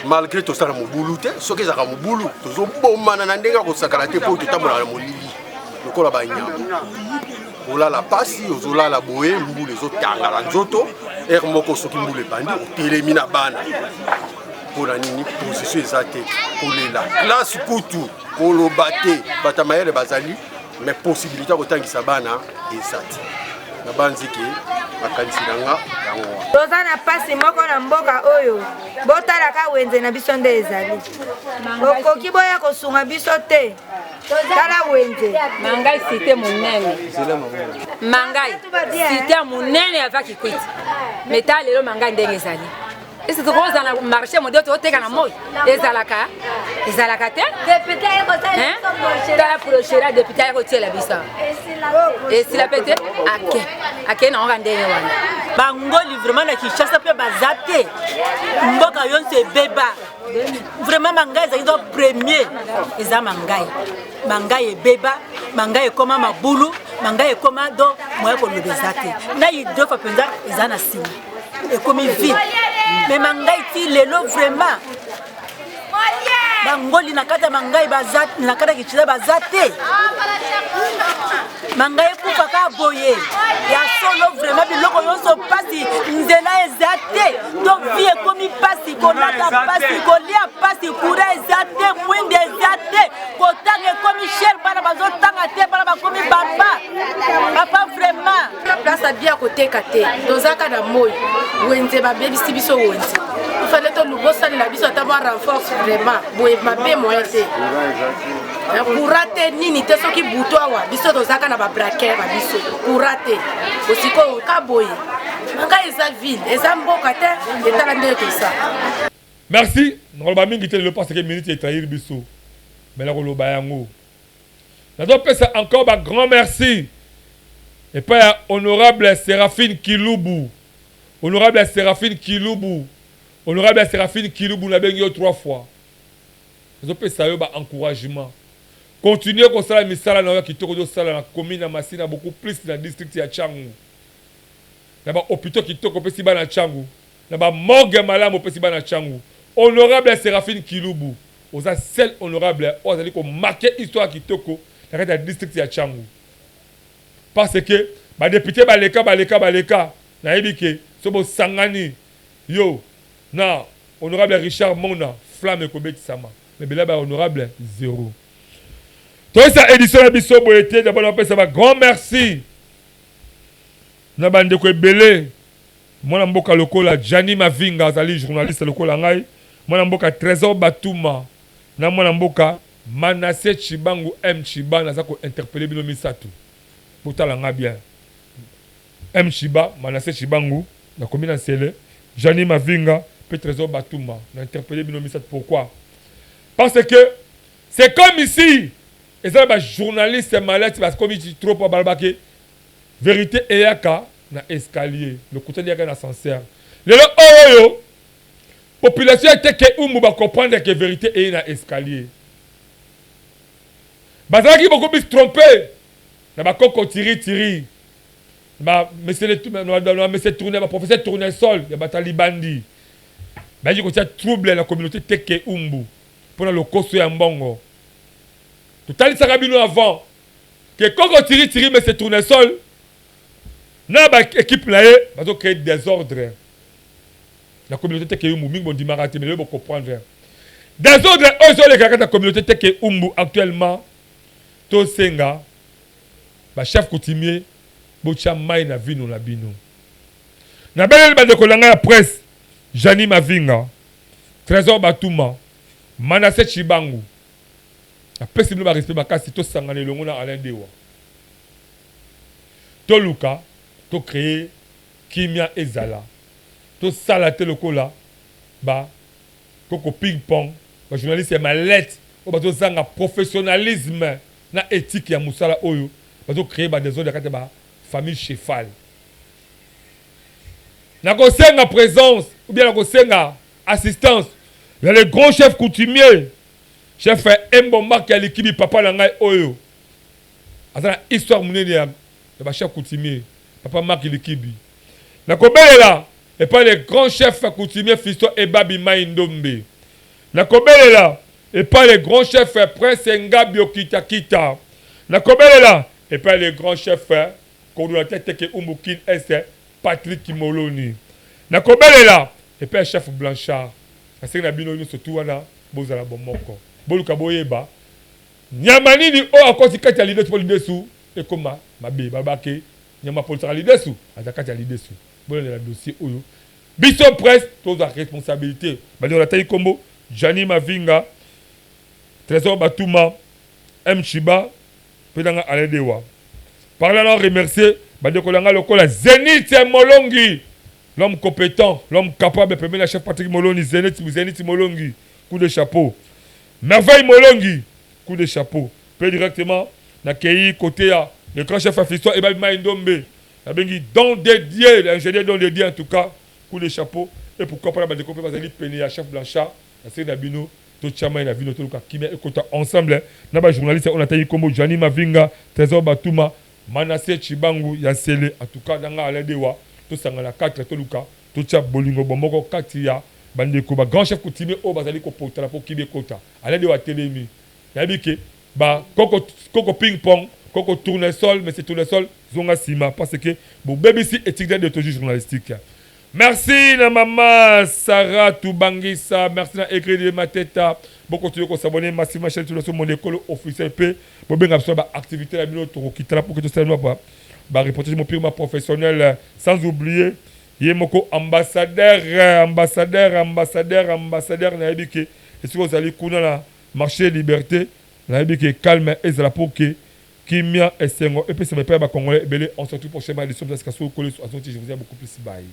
malgré tosala mobulu te soki ezalaka mobulu tozobomana na ndenge ya kosakana te mpo totambola na molili lokola banyama olala pasi ozolala boye mbula ezotanga na nzoto ere moko soki mbula ebandi otelemi na bana mpona nini position eza te kolela klase kutu koloba te bato mayele bazali mais possibilité ya kotangisa bana eza te na banziki makanisi na nga yango toza na pasi moko na mboka oyo botalaka wenze na biso nde ezali okoki boya kosunga biso te tala wenze mangai site monene mangai site monene ava kikwiti meta lelo mangai ndenge ezali esi tokoza na marché modele toteka na moi ezalaka te tala prochera député akotiela biso esila pe te ake na onga ndenge wana bangoli vraiment na Kinshasa pe baza te mboka yonso ebeba vraiment mangai ezali do premier eza mangai ebeba mangai ekoma mabulu mangai ekoma do moya kolobeza te na idofa mpenza eza na nsima ekomi vie mais mangai ti lelo vraiment bangoli na kata mangai baza na kata Kinshasa baza te mangai ekufa ka boye ya solo vraiment biloko nyonso pasi nzela eza te donc vie ekomi pasi kolata pasi kolia pasi kura eza te mwinde eza te kotanga ekomi cher bana bazotanga te bana bakomi papa vraiment place abia koteka te tozaka na moi wenze babebisi biso wenze ifale tolubosalela biso ata ba renforce vraiment boye mabe moyen te kurate nini te soki buto awa biso tozaka na babraquer babiso kurate osiko kaboye manga eza ville eza mboka te etala nde tosa. Merci ngoloba mingi te le parce que minute et trahir biso mais la ngoloba yango na do pesa encore ba grand merci et pas honorable Séraphine Kilubu honorable Séraphine Kilubu na bengi 3 fois na do pesa yo ba encouragement continuer comme ça la misala na kitoko do sala na commune na Masina beaucoup plus na district ya Tchangu na ba hôpital kitoko pesi ba na Tchangu na ba morgue malamu pesi ba na Tchangu honorable Séraphine Kilubu oza seul honorable ozali ko marquer histoire kitoko na kata district ya Tchangu parce que ba député baleka na yebike sobo sangani yo na honorable Richard Mona flamme ko betisama mais bela ba honorable 0. Toi ça édition la biso boyete d'abord on peut ça grand merci na bande ko ebele mwana mboka lokola Jani Mavinga azali journaliste lokola ngai mwana mboka Trésor Batuma na mwana mboka Manassé Chibangu M Chiba naza ko interpeller bino misatu botala nga bien M Chiba Manassé Chibangu na commune Sele Jani Mavinga pe Trésor Batuma na interpeller bino misatu pourquoi parce que c'est comme ici et ça ba journaliste malade parce que comme il trop pour balbaké vérité eyaka na escalier le côté de l'ascenseur le oyo population était que umbu ba comprendre que vérité est na escalier bazaki beaucoup plus trompé na ba koko tiri ba monsieur tourner ba professeur tournesol ya batali bandi ba ko tia trouble la communauté teke umbu pour le koso ya mbongo tout ali sakabino avant que koko tiri mais c'est tournesol na ba équipe là bazo créer désordre la communauté teke umbu mingi bon dimarate mais le comprendre désordre ozo le kaka la communauté teke umbu actuellement to senga ba chef coutumier bocha mai na vino na bino na bele ba de kolanga ya presse Jani Mavinga Trésor Batuma Manassé Chibangu a possible ba respect ba kasi to sangane longo na Alain Dewa to luka to créer kimia ezala to salate lokola ba koko ping pong ba journaliste malette o ba to zanga professionnalisme na éthique ya musala oyo ba to créer ba désordre kata ba famille cheval na ko senga présence ou bien na ko senga assistance il y a les grands chefs coutumiers chef Mbomba qui a l'équipe papa na ngai oyo azana histoire munene ya ba chef coutumier papa Marc Likibi na kobelela et pas les grands chefs coutumiers Fiston Ebabi Maïndombe na kobelela et pas les grands chefs Prince Ngabi Kita na kobelela et pas les grands chefs coordonnateur Teke Umbukin S Patrick Kimoloni na kobelela et pas chef Blanchard parce que na bino surtout wana bozala bomoko boluka boyeba nyama nini o akosi kati ya leader pour desu et comment mabe babake nyama politique leader su azakati ya leader su bolé la dossier oyo biso presse tous la responsabilité badi la taille combo Jani Mavinga Trésor Batuma M Chiba pedanga Aledewa par là remercier badi kolanga lokola Zenith Molongi l'homme compétent, l'homme capable de permettre la chef Patrick Moloni, Zenith Molongi, coup de chapeau. Merveille Molongi, coup de chapeau. Puis directement, na Kei côté le grand chef Fiston Ebabi Maïndombe, la bengi don dédié, l'ingénieur don dédié en tout cas, coup de chapeau. Et pourquoi pas la découpée parce que Péné à chef Blanchard, la série d'Abino, tout Chama et la ville, tout le cas, qui met ensemble. N'a journaliste, on a taillé comme Jani Mavinga, Trésor Batuma, Manassé Chibangu, Yassele, en tout cas, dans la Aledewa. Tout ça na 4 to luka tout ça bolingo bomoko katia bandeko ba grand chef coutumier o bazali ko potala po kibe kota ala de wa telemi yabike ba koko ping pong koko tournesol mais c'est tournesol zonga sima parce que bon BBC éthique de déontologie journalistique. Merci na maman Sarah Toubangisa, merci na écrit de Mateta beaucoup de ko s'abonner massivement chaîne sur mon école officiel P bo benga so ba activité la mino to kitala pour que tout ça no pas bah reportage mon purement professionnel sans oublier yemoko ambassadeur na yebike et si vous allez kuna na marché liberté na yebike calme et la pour que kimia et sengo et puis ça me permet ba congolais belé on se retrouve prochainement édition de Kasso Kolo je vous aime beaucoup plus bye.